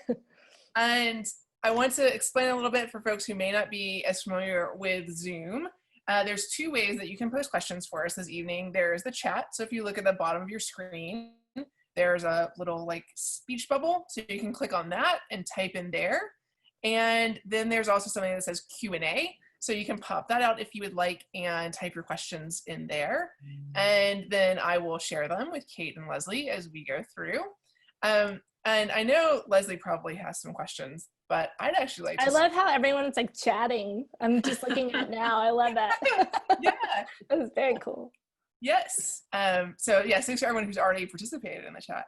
And I want to explain a little bit for folks who may not be as familiar with Zoom. There's two ways that you can post questions for us this evening. There's the chat. So if you look at the bottom of your screen, there's a little like speech bubble. So you can click on that and type in there. And then there's also something that says Q&A. So you can pop that out if you would like and type your questions in there. And then I will share them with Kate and Leslie as we go through. And I know Leslie probably has some questions, but I'd actually like to— I love how everyone's like chatting. I'm just looking at it now. I love that. Yeah. That was very cool. Yes. So yeah, thanks to everyone who's already participated in the chat.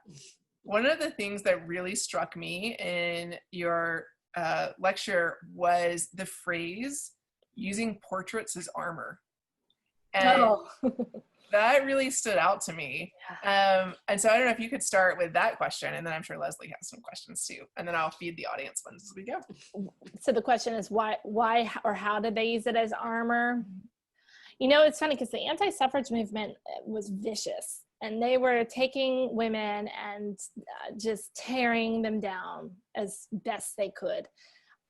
One of the things that really struck me in your lecture was the phrase, using portraits as armor. And that really stood out to me. And so I don't know if you could start with that question, and then I'm sure Leslie has some questions too. And then I'll feed the audience ones as we go. So the question is why or how did they use it as armor? You know, it's funny because the anti-suffrage movement was vicious. and they were taking women and just tearing them down as best they could.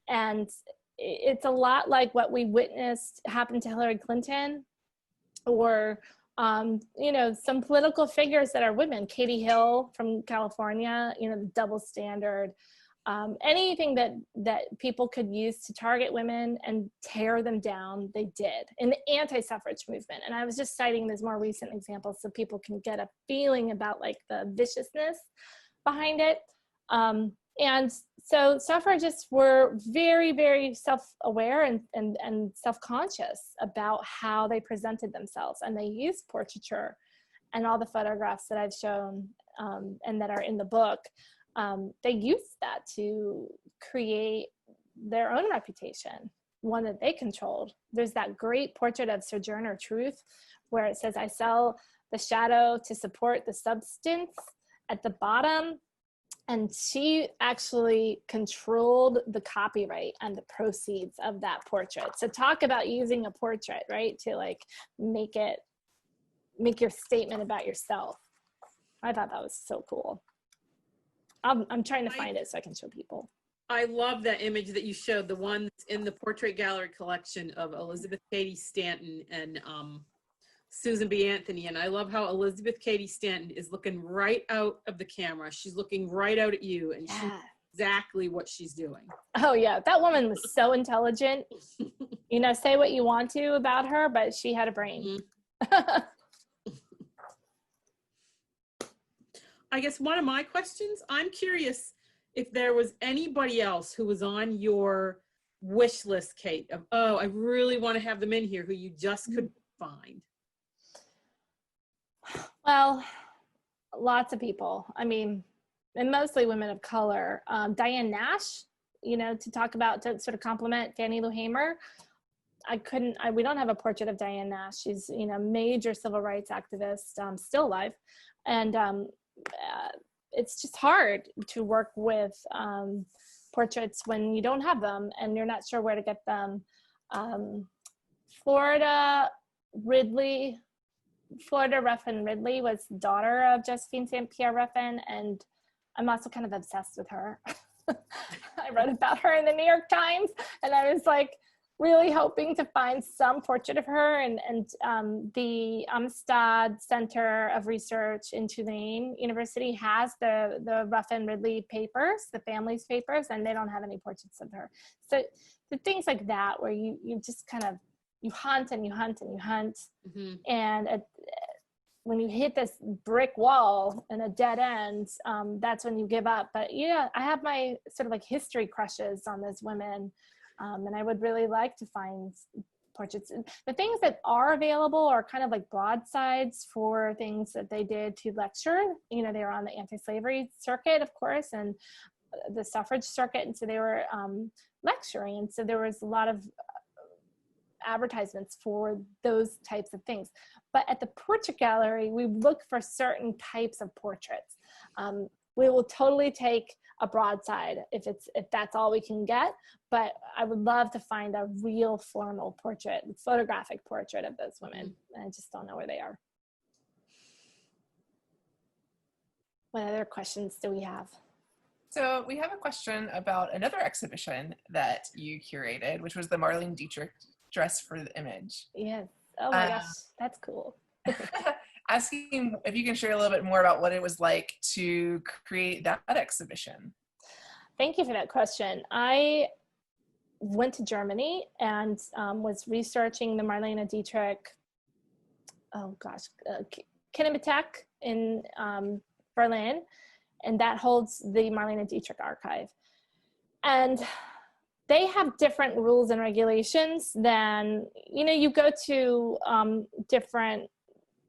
And it's a lot like what we witnessed happen to Hillary Clinton, or you know, some political figures that are women. Katie Hill from California, you know, the double standard. Anything that people could use to target women and tear them down, they did in the anti-suffrage movement. And I was just citing these more recent examples so people can get a feeling about like the viciousness behind it. And so suffragists were very, very self-aware and self-conscious about how they presented themselves. And they used portraiture and all the photographs that I've shown and that are in the book. They used that to create their own reputation, one that they controlled. There's that great portrait of Sojourner Truth where it says, "I sell the shadow to support the substance" at the bottom. And she actually controlled the copyright and the proceeds of that portrait. So talk about using a portrait, right, to like make your statement about yourself. I thought that was so cool. I'm trying to find it so I can show people. I love that image that you showed, the one that's in the Portrait Gallery collection of Elizabeth Cady Stanton and Susan B. Anthony. And I love how Elizabeth Cady Stanton is looking right out of the camera. She's looking right out at you, and she knows exactly what she's doing. Oh yeah, that woman was so intelligent. You know, say what you want to about her, but she had a brain. Mm-hmm. I guess one of my questions, I'm curious if there was anybody else who was on your wish list, Kate, of, oh, I really want to have them in here, who you just couldn't find. Well, lots of people. I mean, and mostly women of color. Diane Nash, you know, to sort of compliment Fannie Lou Hamer. We don't have a portrait of Diane Nash. She's, you know, major civil rights activist, still alive. And it's just hard to work with portraits when you don't have them and you're not sure where to get them. Florida Ruffin Ridley was the daughter of Josephine St. Pierre Ruffin, and I'm also kind of obsessed with her. I read about her in the New York Times, and I was like really hoping to find some portrait of her. And the Amistad Center of Research in Tulane University has the Ruffin Ridley papers, the family's papers, and they don't have any portraits of her. So the things like that, where you just kind of, you hunt and you hunt and you hunt. Mm-hmm. And when you hit this brick wall and a dead end, that's when you give up. But yeah, I have my sort of like history crushes on those women. And I would really like to find portraits. The things that are available are kind of like broadsides for things that they did to lecture. You know, they were on the anti-slavery circuit, of course, and the suffrage circuit. And so they were lecturing. And so there was a lot of advertisements for those types of things. But at the portrait gallery, we look for certain types of portraits. We will totally take a broadside if that's all we can get, but I would love to find a real formal portrait, photographic portrait of those women. I just don't know where they are. What other questions do we have? So we have a question about another exhibition that you curated, which was the Marlene Dietrich Dress for the Image. Yes. Oh my gosh, that's cool. Asking if you can share a little bit more about what it was like to create that exhibition. Thank you for that question. I went to Germany and was researching the Marlene Dietrich, Kinemathek in Berlin, and that holds the Marlene Dietrich archive. And they have different rules and regulations than, you know, you go to different,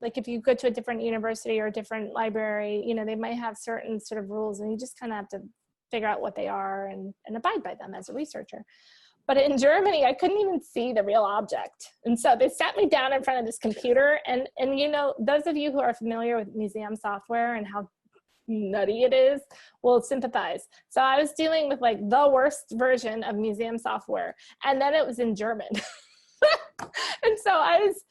like if you go to a different university or a different library, you know, they might have certain sort of rules and you just kind of have to figure out what they are and abide by them as a researcher. But in Germany, I couldn't even see the real object. And so they sat me down in front of this computer and you know, those of you who are familiar with museum software and how nutty it is will sympathize. So I was dealing with like the worst version of museum software, and then it was in German. And so I was,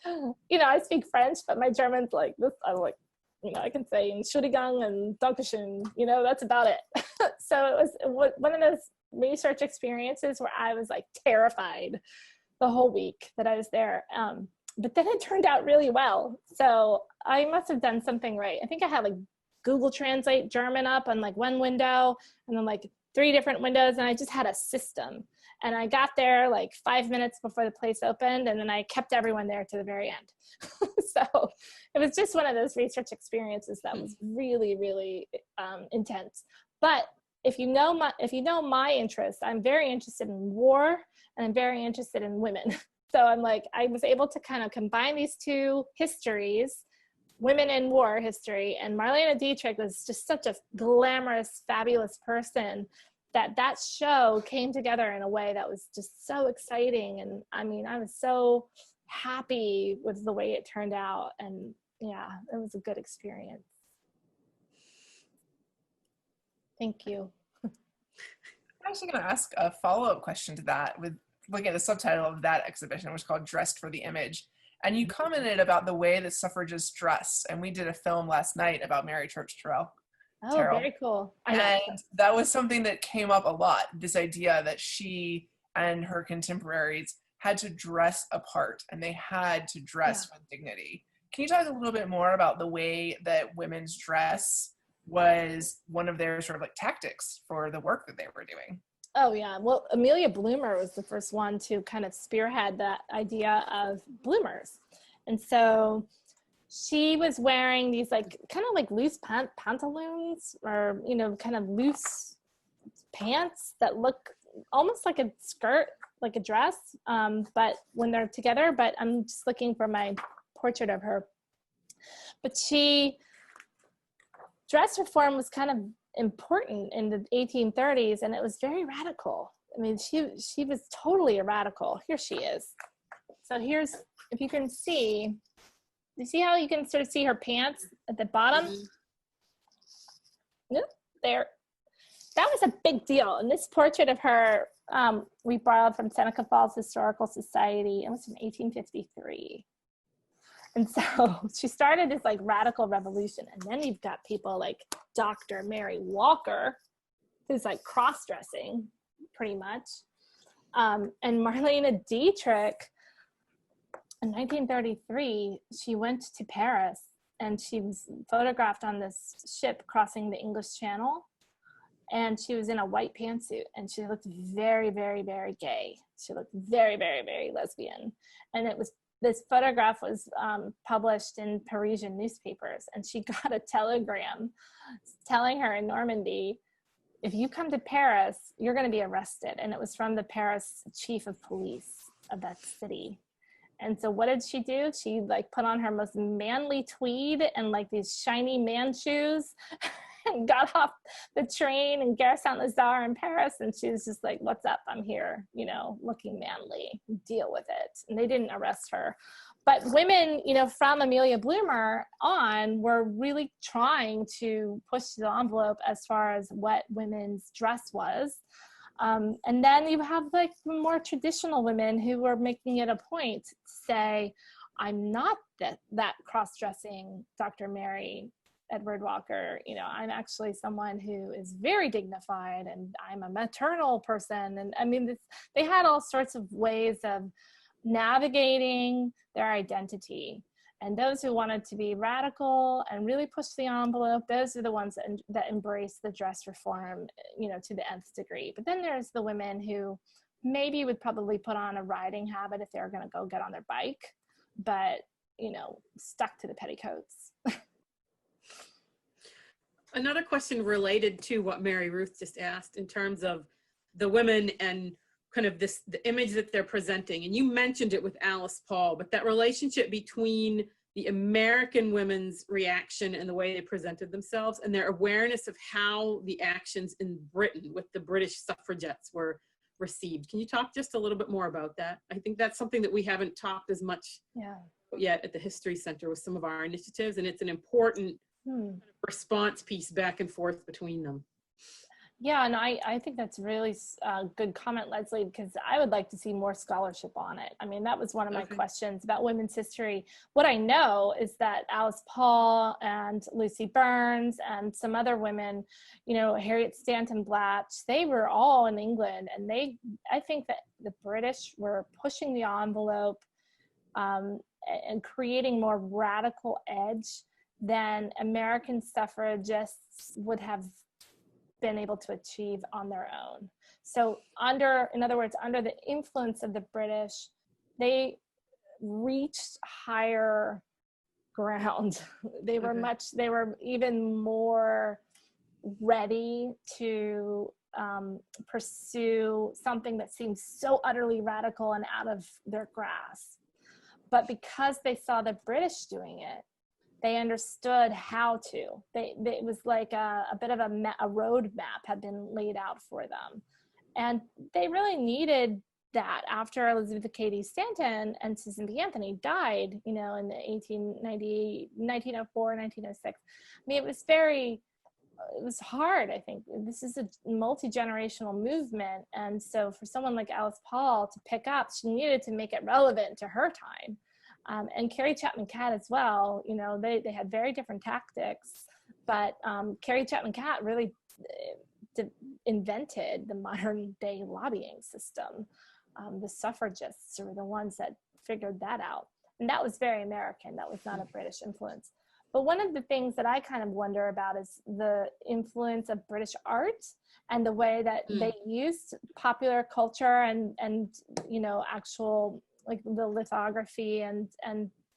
you know, I speak French, but my German's like this. I was like, you know, I can say Entschuldigung and Dankeschön, you know, that's about it. So it was one of those research experiences where I was like terrified the whole week that I was there. But then it turned out really well. So I must have done something right. I think I had like Google Translate German up on like one window and then like 3 different windows, and I just had a system. And I got there like 5 minutes before the place opened, and then I kept everyone there to the very end. So it was just one of those research experiences that was really, really intense. But if you know my interests, I'm very interested in war and I'm very interested in women. So I'm like, I was able to kind of combine these 2 histories, women in war history, and Marlene Dietrich was just such a glamorous, fabulous person that show came together in a way that was just so exciting. And I mean, I was so happy with the way it turned out. And yeah, it was a good experience. Thank you. I'm actually going to ask a follow-up question to that with looking at the subtitle of that exhibition, which is called Dressed for the Image. And you commented about the way that suffragists dress. And we did a film last night about Mary Church Terrell. Oh, very cool. And that was something that came up a lot, this idea that she and her contemporaries had to dress apart and they had to dress with dignity. Can you talk a little bit more about the way that women's dress was one of their sort of like tactics for the work that they were doing? Oh yeah, well, Amelia Bloomer was the first one to kind of spearhead that idea of bloomers. And so she was wearing these like kind of like loose pantaloons, or, you know, kind of loose pants that look almost like a skirt, like a dress, but when they're together. But I'm just looking for my portrait of her. But dress reform was kind of important in the 1830s, and it was very radical. I mean, she was totally a radical. Here she is. So here's, if you can see, you see how you can sort of see her pants at the bottom? Nope, there. That was a big deal. And this portrait of her, we borrowed from Seneca Falls Historical Society. It was from 1853. And so she started this like radical revolution. And then you've got people like Dr. Mary Walker, who's like cross-dressing pretty much. And Marlene Dietrich, in 1933, she went to Paris and she was photographed on this ship crossing the English Channel. And she was in a white pantsuit and she looked very, very, very gay. She looked very, very, very lesbian. And this photograph was published in Parisian newspapers, and she got a telegram telling her in Normandy, if you come to Paris, you're going to be arrested. And it was from the Paris chief of police of that city. And so what did she do? She like put on her most manly tweed and like these shiny man shoes and got off the train in Gare Saint-Lazare in Paris. And she was just like, what's up? I'm here, you know, looking manly, deal with it. And they didn't arrest her. But women, you know, from Amelia Bloomer on were really trying to push the envelope as far as what women's dress was. And then you have like more traditional women who were making it a point to say, I'm not that cross-dressing Dr. Mary Edward Walker, you know, I'm actually someone who is very dignified and I'm a maternal person. And I mean, they had all sorts of ways of navigating their identity. And those who wanted to be radical and really push the envelope, those are the ones that embrace the dress reform, you know, to the nth degree. But then there's the women who maybe would probably put on a riding habit if they were going to go get on their bike, but, you know, stuck to the petticoats. Another question related to what Mary Ruth just asked in terms of the women and kind of the image that they're presenting. And you mentioned it with Alice Paul, but that relationship between the American women's reaction and the way they presented themselves and their awareness of how the actions in Britain with the British suffragettes were received. Can you talk just a little bit more about that? I think that's something that we haven't talked as much yet at the History Center with some of our initiatives, and it's an important response piece back and forth between them. Yeah, and I think that's really good comment, Leslie, because I would like to see more scholarship on it. I mean, that was one of my questions about women's history. What I know is that Alice Paul and Lucy Burns and some other women, you know, Harriet Stanton Blatch, they were all in England, and I think that the British were pushing the envelope and creating more radical edge than American suffragists would have been able to achieve on their own. So in other words, under the influence of the British, they reached higher ground. They were even more ready to pursue something that seems so utterly radical and out of their grasp. But because they saw the British doing it, they understood how to. It was like a bit of a road map had been laid out for them. And they really needed that after Elizabeth Cady Stanton and Susan B. Anthony died, you know, in the 1904, 1906. I mean, it was hard, I think. This is a multi-generational movement. And so for someone like Alice Paul to pick up, she needed to make it relevant to her time. And Carrie Chapman Catt as well, you know, they had very different tactics, but Carrie Chapman Catt really invented the modern day lobbying system. The suffragists were the ones that figured that out. And that was very American. That was not a British influence. But one of the things that I kind of wonder about is the influence of British art and the way that they used popular culture and you know, actual, like the lithography and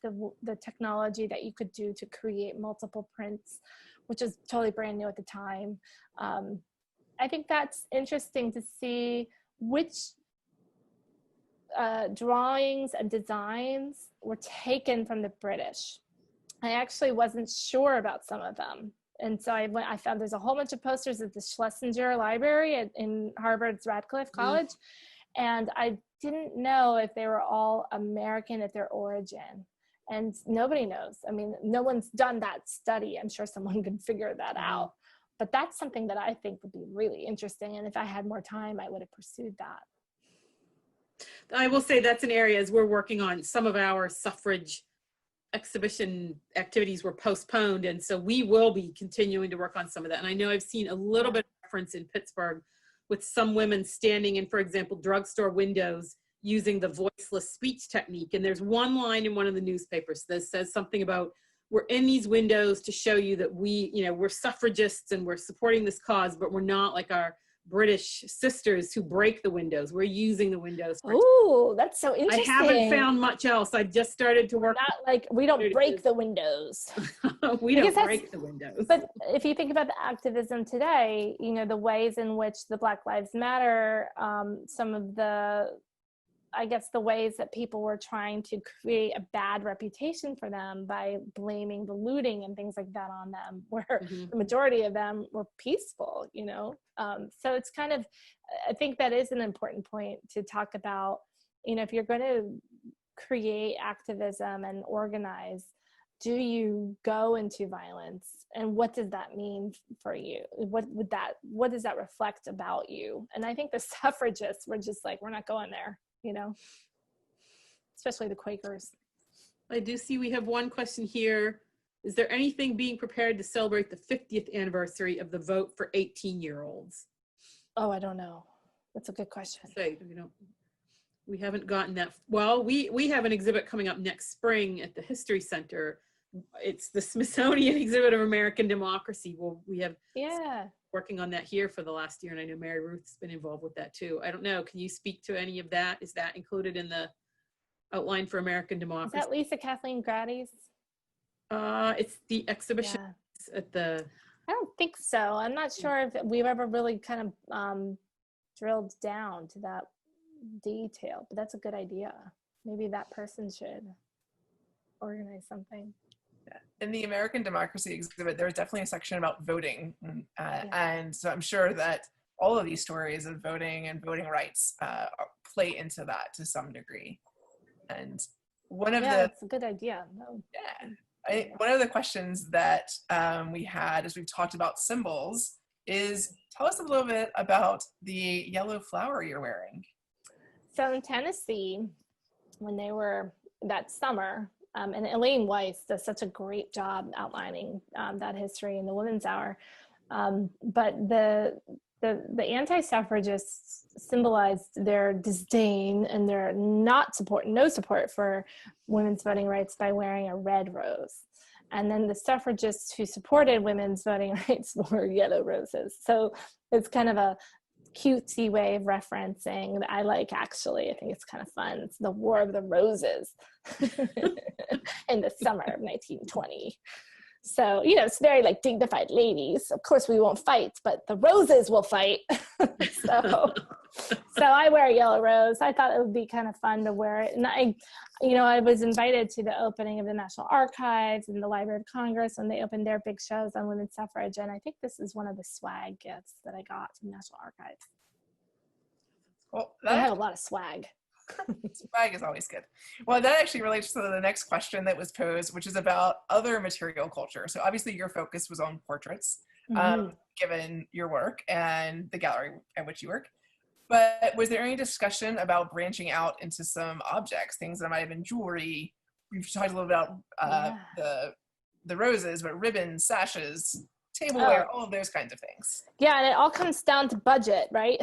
the technology that you could do to create multiple prints, which is totally brand new at the time. I think that's interesting to see which drawings and designs were taken from the British. I actually wasn't sure about some of them. And so I found there's a whole bunch of posters at the Schlesinger Library in Harvard's Radcliffe College. And I didn't know if they were all American at their origin. And nobody knows. I mean, no one's done that study. I'm sure someone can figure that out. But that's something that I think would be really interesting. And if I had more time, I would have pursued that. I will say that's an area, as we're working on, some of our suffrage exhibition activities were postponed. And so we will be continuing to work on some of that. And I know I've seen a little bit of reference in Pittsburgh with some women standing in, for example, drugstore windows using the voiceless speech technique. And there's one line in one of the newspapers that says something about, we're in these windows to show you that we, you know, we're suffragists and we're supporting this cause, but we're not like our British sisters who break the windows. We're using the windows. Oh, that's so interesting. I haven't found much else. I just started to work. Not like we don't break the windows. We don't break the windows. But if you think about the activism today, you know, the ways in which the Black Lives Matter, some of the, I guess, the ways that people were trying to create a bad reputation for them by blaming the looting and things like that on them, where the majority of them were peaceful, you know? So it's kind of, I think that is an important point to talk about, you know, if you're going to create activism and organize, do you go into violence? And what does that mean for you? What does that reflect about you? And I think the suffragists were just like, we're not going there. You know, especially the Quakers. I do see we have one question here. Is there anything being prepared to celebrate the 50th anniversary of the vote for 18-year-olds? Oh, I don't know. That's a good question. We haven't gotten that. Well, we have an exhibit coming up next spring at the History Center. It's the Smithsonian Exhibit of American Democracy. Well, we have working on that here for the last year, and I know Mary Ruth's been involved with that too. I don't know, can you speak to any of that? Is that included in the outline for American Democracy? Is that Lisa Kathleen Grady's? It's the exhibition at the... I don't think so. I'm not sure if we've ever really kind of drilled down to that detail, but that's a good idea. Maybe that person should organize something. In the American Democracy exhibit, there's definitely a section about voting. And so I'm sure that all of these stories of voting and voting rights play into that to some degree. And one of that's a good idea. One of the questions that we had as we've talked about symbols is tell us a little bit about the yellow flower you're wearing. So in Tennessee, when they were that summer, and Elaine Weiss does such a great job outlining that history in the Women's Hour. But the anti-suffragists symbolized their disdain and their no support for women's voting rights by wearing a red rose. And then the suffragists who supported women's voting rights wore yellow roses. So it's kind of a cutesy way of referencing that I like, actually. I think it's kind of fun. It's the War of the Roses in the summer of 1920. So, it's very like dignified ladies. Of course we won't fight, but the roses will fight. so I wear a yellow rose. I thought it would be kind of fun to wear it. And I was invited to the opening of the National Archives and the Library of Congress when they opened their big shows on women's suffrage. And I think this is one of the swag gifts that I got from National Archives. Well, I have a lot of swag. Swag is always good. Well, that actually relates to the next question that was posed, which is about other material culture. So obviously your focus was on portraits, given your work and the gallery at which you work. But was there any discussion about branching out into some objects, things that might have been jewelry? We've talked a little bit about the roses, but ribbons, sashes, tableware, all of those kinds of things. Yeah, and it all comes down to budget, right?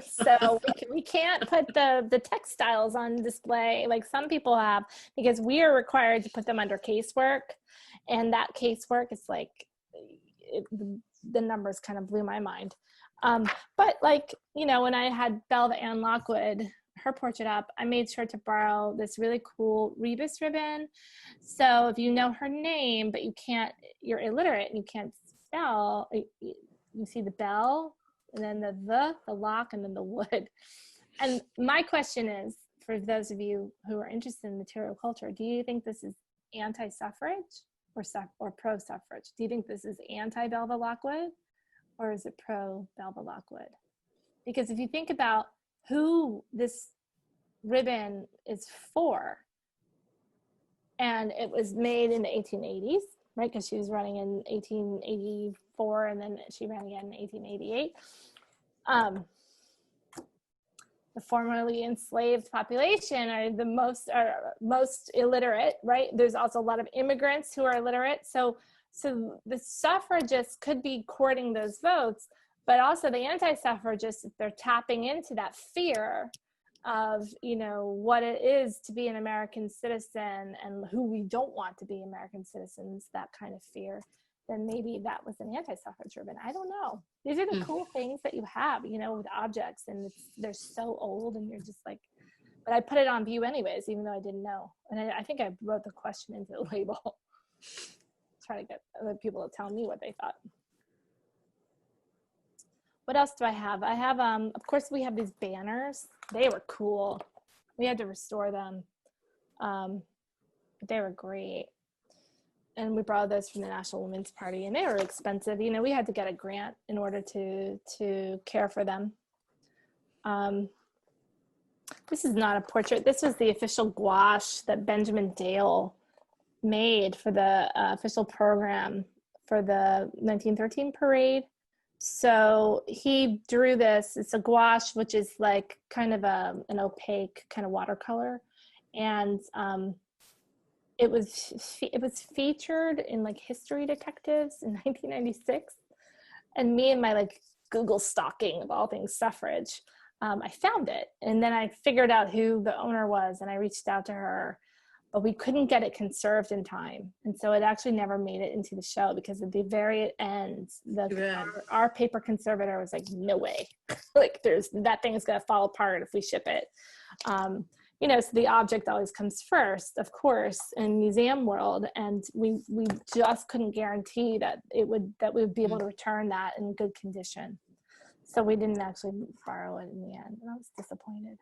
So we can't put the textiles on display like some people have, because we are required to put them under casework, and that casework is like, the numbers kind of blew my mind. But when I had Belva Ann Lockwood, her portrait up, I made sure to borrow this really cool rebus ribbon. So if you know her name, but you're illiterate and you can't spell, you see the bell, and then the lock, and then the wood. And my question is, for those of you who are interested in material culture, do you think this is anti-suffrage or pro-suffrage? Do you think this is anti-Belva Lockwood, or is it pro-Belva Lockwood? Because if you think about who this ribbon is for, and it was made in the 1880s, right? Because she was running in 1884, and then she ran again in 1888. The formerly enslaved population are the most illiterate, right? There's also a lot of immigrants who are illiterate. So the suffragists could be courting those votes, but also the anti-suffragists, if they're tapping into that fear of, what it is to be an American citizen and who we don't want to be American citizens, that kind of fear, then maybe that was an anti-suffrage ribbon. I don't know. These are the cool things that you have, with objects, and they're so old, and you're just like, but I put it on view anyways, even though I didn't know. And I think I wrote the question into the label. Try to get other people to tell me what they thought. What else do I have? I have, of course, we have these banners. They were cool. We had to restore them. They were great. And we borrowed those from the National Women's Party, and they were expensive. We had to get a grant in order to care for them. This is not a portrait. This was the official gouache that Benjamin Dale made for the official program for the 1913 parade. So he drew this. It's a gouache, which is like kind of an opaque kind of watercolor, and it was featured in like History Detectives in 1996. And me and my Google stalking of all things suffrage, I found it, and then I figured out who the owner was, and I reached out to her. But we couldn't get it conserved in time. And so it actually never made it into the show, because at the very end, our paper conservator was like, no way. That thing is gonna fall apart if we ship it. So the object always comes first, of course, in museum world. And we just couldn't guarantee that we would be able to return that in good condition. So we didn't actually borrow it in the end, and I was disappointed.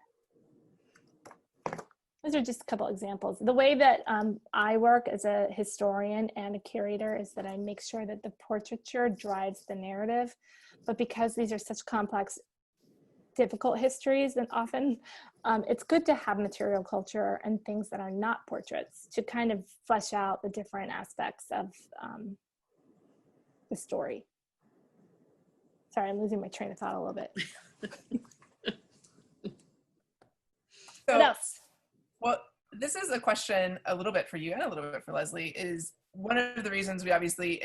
Those are just a couple examples. The way that I work as a historian and a curator is that I make sure that the portraiture drives the narrative. But because these are such complex, difficult histories, and often it's good to have material culture and things that are not portraits to kind of flesh out the different aspects of the story. Sorry, I'm losing my train of thought a little bit. So, What else? well, this is a question a little bit for you and a little bit for Leslie. Is one of the reasons we obviously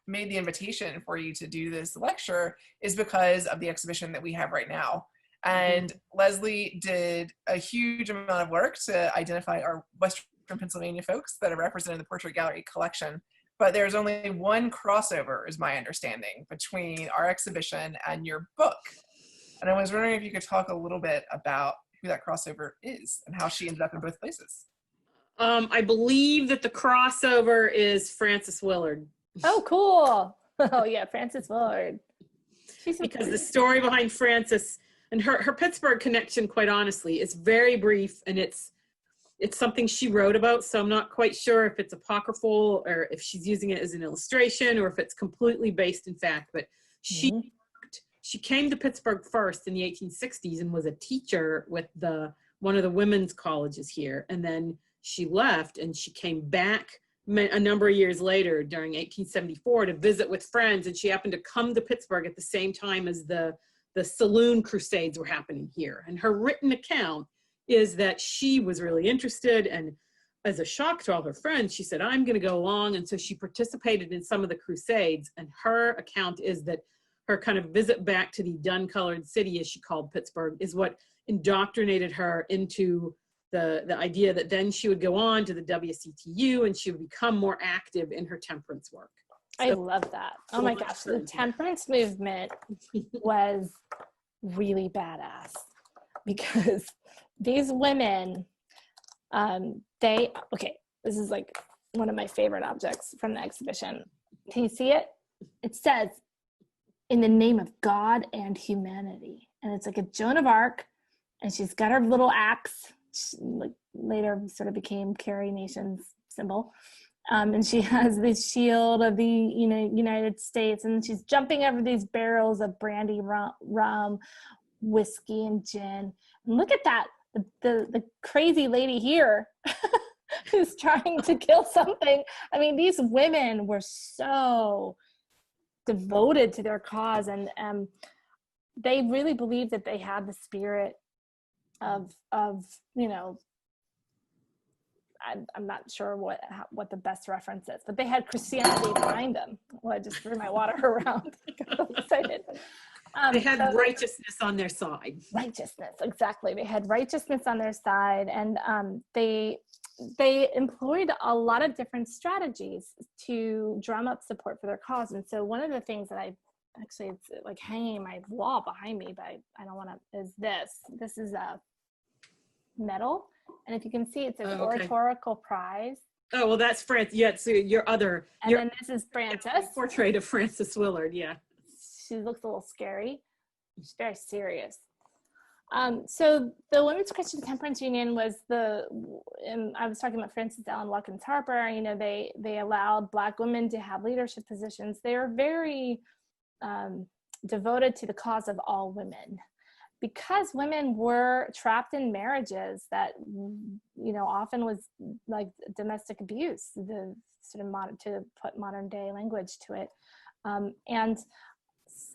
made the invitation for you to do this lecture is because of the exhibition that we have right now. And Leslie did a huge amount of work to identify our Western Pennsylvania folks that are represented in the Portrait Gallery collection. But there's only one crossover, is my understanding, between our exhibition and your book. And I was wondering if you could talk a little bit about who that crossover is and how she ended up in both places. I believe that the crossover is Frances Willard. Oh, cool. Oh yeah, Frances Willard. Because the story behind Frances and her Pittsburgh connection, quite honestly, is very brief, and it's something she wrote about. So I'm not quite sure if it's apocryphal or if she's using it as an illustration or if it's completely based in fact. But she came to Pittsburgh first in the 1860s and was a teacher with one of the women's colleges here, and then she left and she came back a number of years later during 1874 to visit with friends, and she happened to come to Pittsburgh at the same time as the saloon crusades were happening here. And her written account is that she was really interested, and as a shock to all her friends, she said, I'm going to go along. And so she participated in some of the crusades, and her account is that her kind of visit back to the dun-colored city, as she called Pittsburgh, is what indoctrinated her into the idea that then she would go on to the WCTU and she would become more active in her temperance work. So, I love that. Oh my gosh, the temperance movement was really badass because these women, this is like one of my favorite objects from the exhibition. Can you see it? It says, in the name of God and humanity. And it's like a Joan of Arc, and she's got her little axe, like later sort of became Carrie Nation's symbol. And she has this shield of the United States, and she's jumping over these barrels of brandy, rum, whiskey, and gin. And look at that, the crazy lady here who's trying to kill something. I mean, these women were so devoted to their cause, and they really believed that they had the spirit of I'm not sure what the best reference is, but they had Christianity behind them. Well, I just threw my water around. I got excited. They had righteousness on their side. Righteousness, exactly. They had righteousness on their side, and they employed a lot of different strategies to drum up support for their cause. And so one of the things that it's like hanging in my wall behind me, but I don't want to, is this. This is a medal. And if you can see, it's an oratorical prize. Oh, well, that's Frances. Yeah, so then this is Frances. Portrait of Frances Willard, yeah. She looks a little scary. She's very serious. So the Women's Christian Temperance Union was and I was talking about Frances Ellen Watkins Harper, they allowed Black women to have leadership positions. They were very devoted to the cause of all women, because women were trapped in marriages that, often was like domestic abuse, the sort of to put modern day language to it. And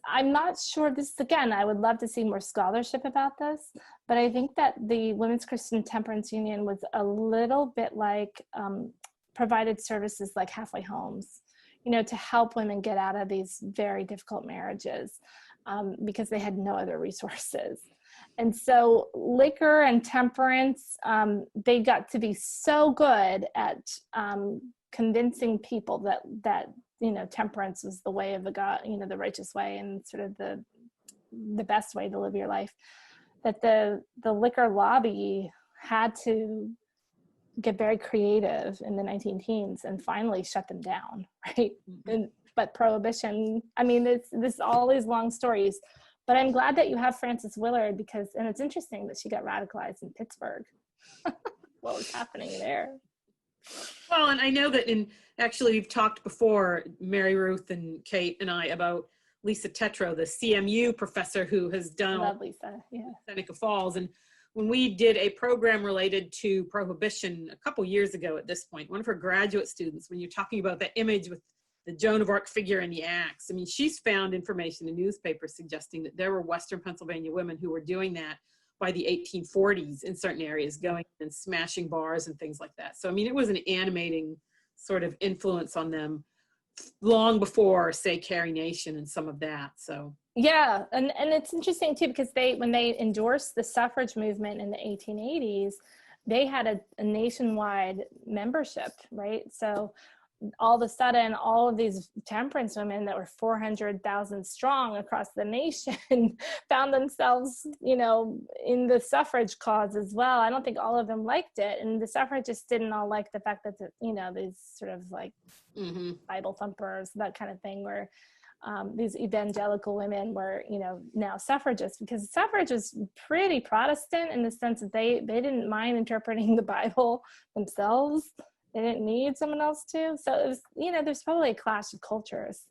I'm not sure again, I would love to see more scholarship about this, but I think that the Women's Christian Temperance Union was a little bit like provided services like halfway homes, to help women get out of these very difficult marriages because they had no other resources. And so liquor and temperance, they got to be so good at convincing people that temperance was the way of the God, the righteous way and sort of the best way to live your life, that the liquor lobby had to get very creative in the 19 teens and finally shut them down, right? But prohibition, this all these long stories, but I'm glad that you have Frances Willard and it's interesting that she got radicalized in Pittsburgh. What was happening there? Well, and I know that actually we've talked before, Mary Ruth and Kate and I, about Lisa Tetro, the CMU professor who has done Love Lisa, yeah. Seneca Falls. And when we did a program related to prohibition a couple years ago at this point, one of her graduate students, when you're talking about that image with the Joan of Arc figure and the axe. I mean, she's found information in newspapers suggesting that there were Western Pennsylvania women who were doing that by the 1840s in certain areas, going and smashing bars and things like that. So, I mean, it was an animating sort of influence on them long before, say, Carrie Nation and some of that. So yeah, and it's interesting too, because when they endorsed the suffrage movement in the 1880s, they had a nationwide membership, right? So all of a sudden, all of these temperance women that were 400,000 strong across the nation found themselves, you know, in the suffrage cause as well. I don't think all of them liked it. And the suffragists didn't all like the fact that, you know, these sort of like Bible thumpers, that kind of thing, where these evangelical women were, you know, now suffragists, because suffrage was pretty Protestant in the sense that they didn't mind interpreting the Bible themselves. They didn't need someone else to. So it was, you know, there's probably a clash of cultures.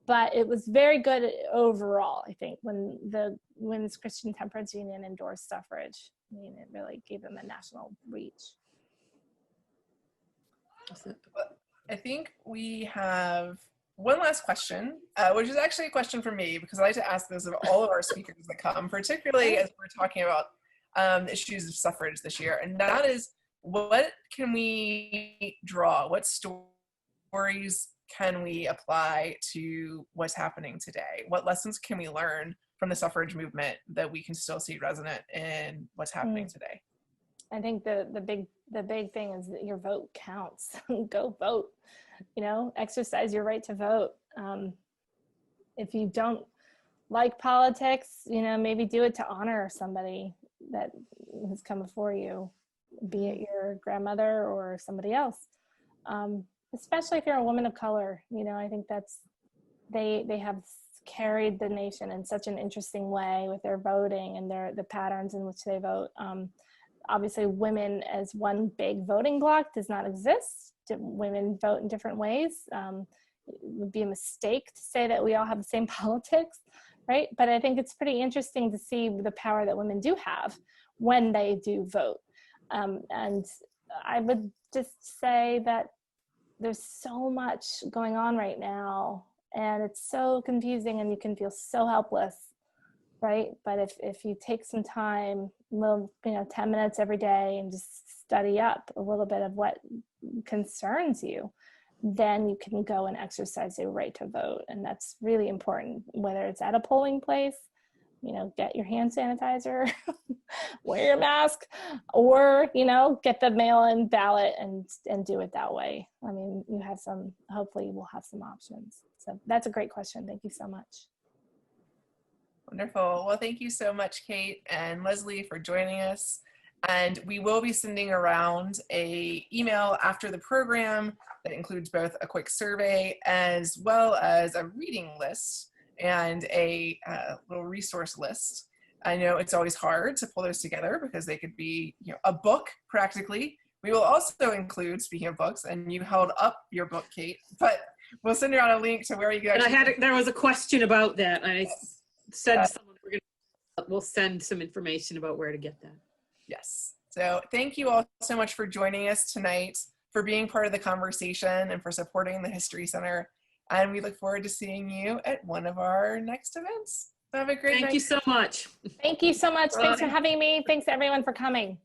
But it was very good overall, I think, when the Women's Christian Temperance Union endorsed suffrage. I mean, it really gave them a national reach. I think we have one last question, which is actually a question for me, because I like to ask this of all of our speakers that come, particularly as we're talking about the issues of suffrage this year. And that is, what can we draw? What stories can we apply to what's happening today? What lessons can we learn from the suffrage movement that we can still see resonant in what's happening today? I think the big thing is that your vote counts. Go vote, you know, exercise your right to vote. If you don't like politics, you know, maybe do it to honor somebody that has come before you, be it your grandmother or somebody else. Especially if you're a woman of color, you know, I think that's, they have carried the nation in such an interesting way with their voting and the patterns in which they vote. Obviously, women as one big voting bloc does not exist. Women vote in different ways. It would be a mistake to say that we all have the same politics, right? But I think it's pretty interesting to see the power that women do have when they do vote. And I would just say that there's so much going on right now, and it's so confusing, and you can feel so helpless, right? But if you take some time, little, 10 minutes every day, and just study up a little bit of what concerns you, then you can go and exercise your right to vote. And that's really important, whether it's at a polling place, get your hand sanitizer, wear your mask, or, get the mail-in ballot and do it that way. I mean, hopefully we'll have some options. So that's a great question. Thank you so much. Wonderful. Well, thank you so much, Kate and Leslie, for joining us. And we will be sending around an email after the program that includes both a quick survey as well as a reading list and a little resource list. I know it's always hard to pull those together because they could be a book practically. We will also include, speaking of books, and you held up your book, Kate, but we'll send you out a link to where you can actually. There was a question about that. I said to someone we'll send some information about where to get that. Yes. So thank you all so much for joining us tonight, for being part of the conversation, and for supporting the History Center. And we look forward to seeing you at one of our next events. Have a great night. Thank you so much. Thank you so much. Thanks for having me. Thanks everyone for coming.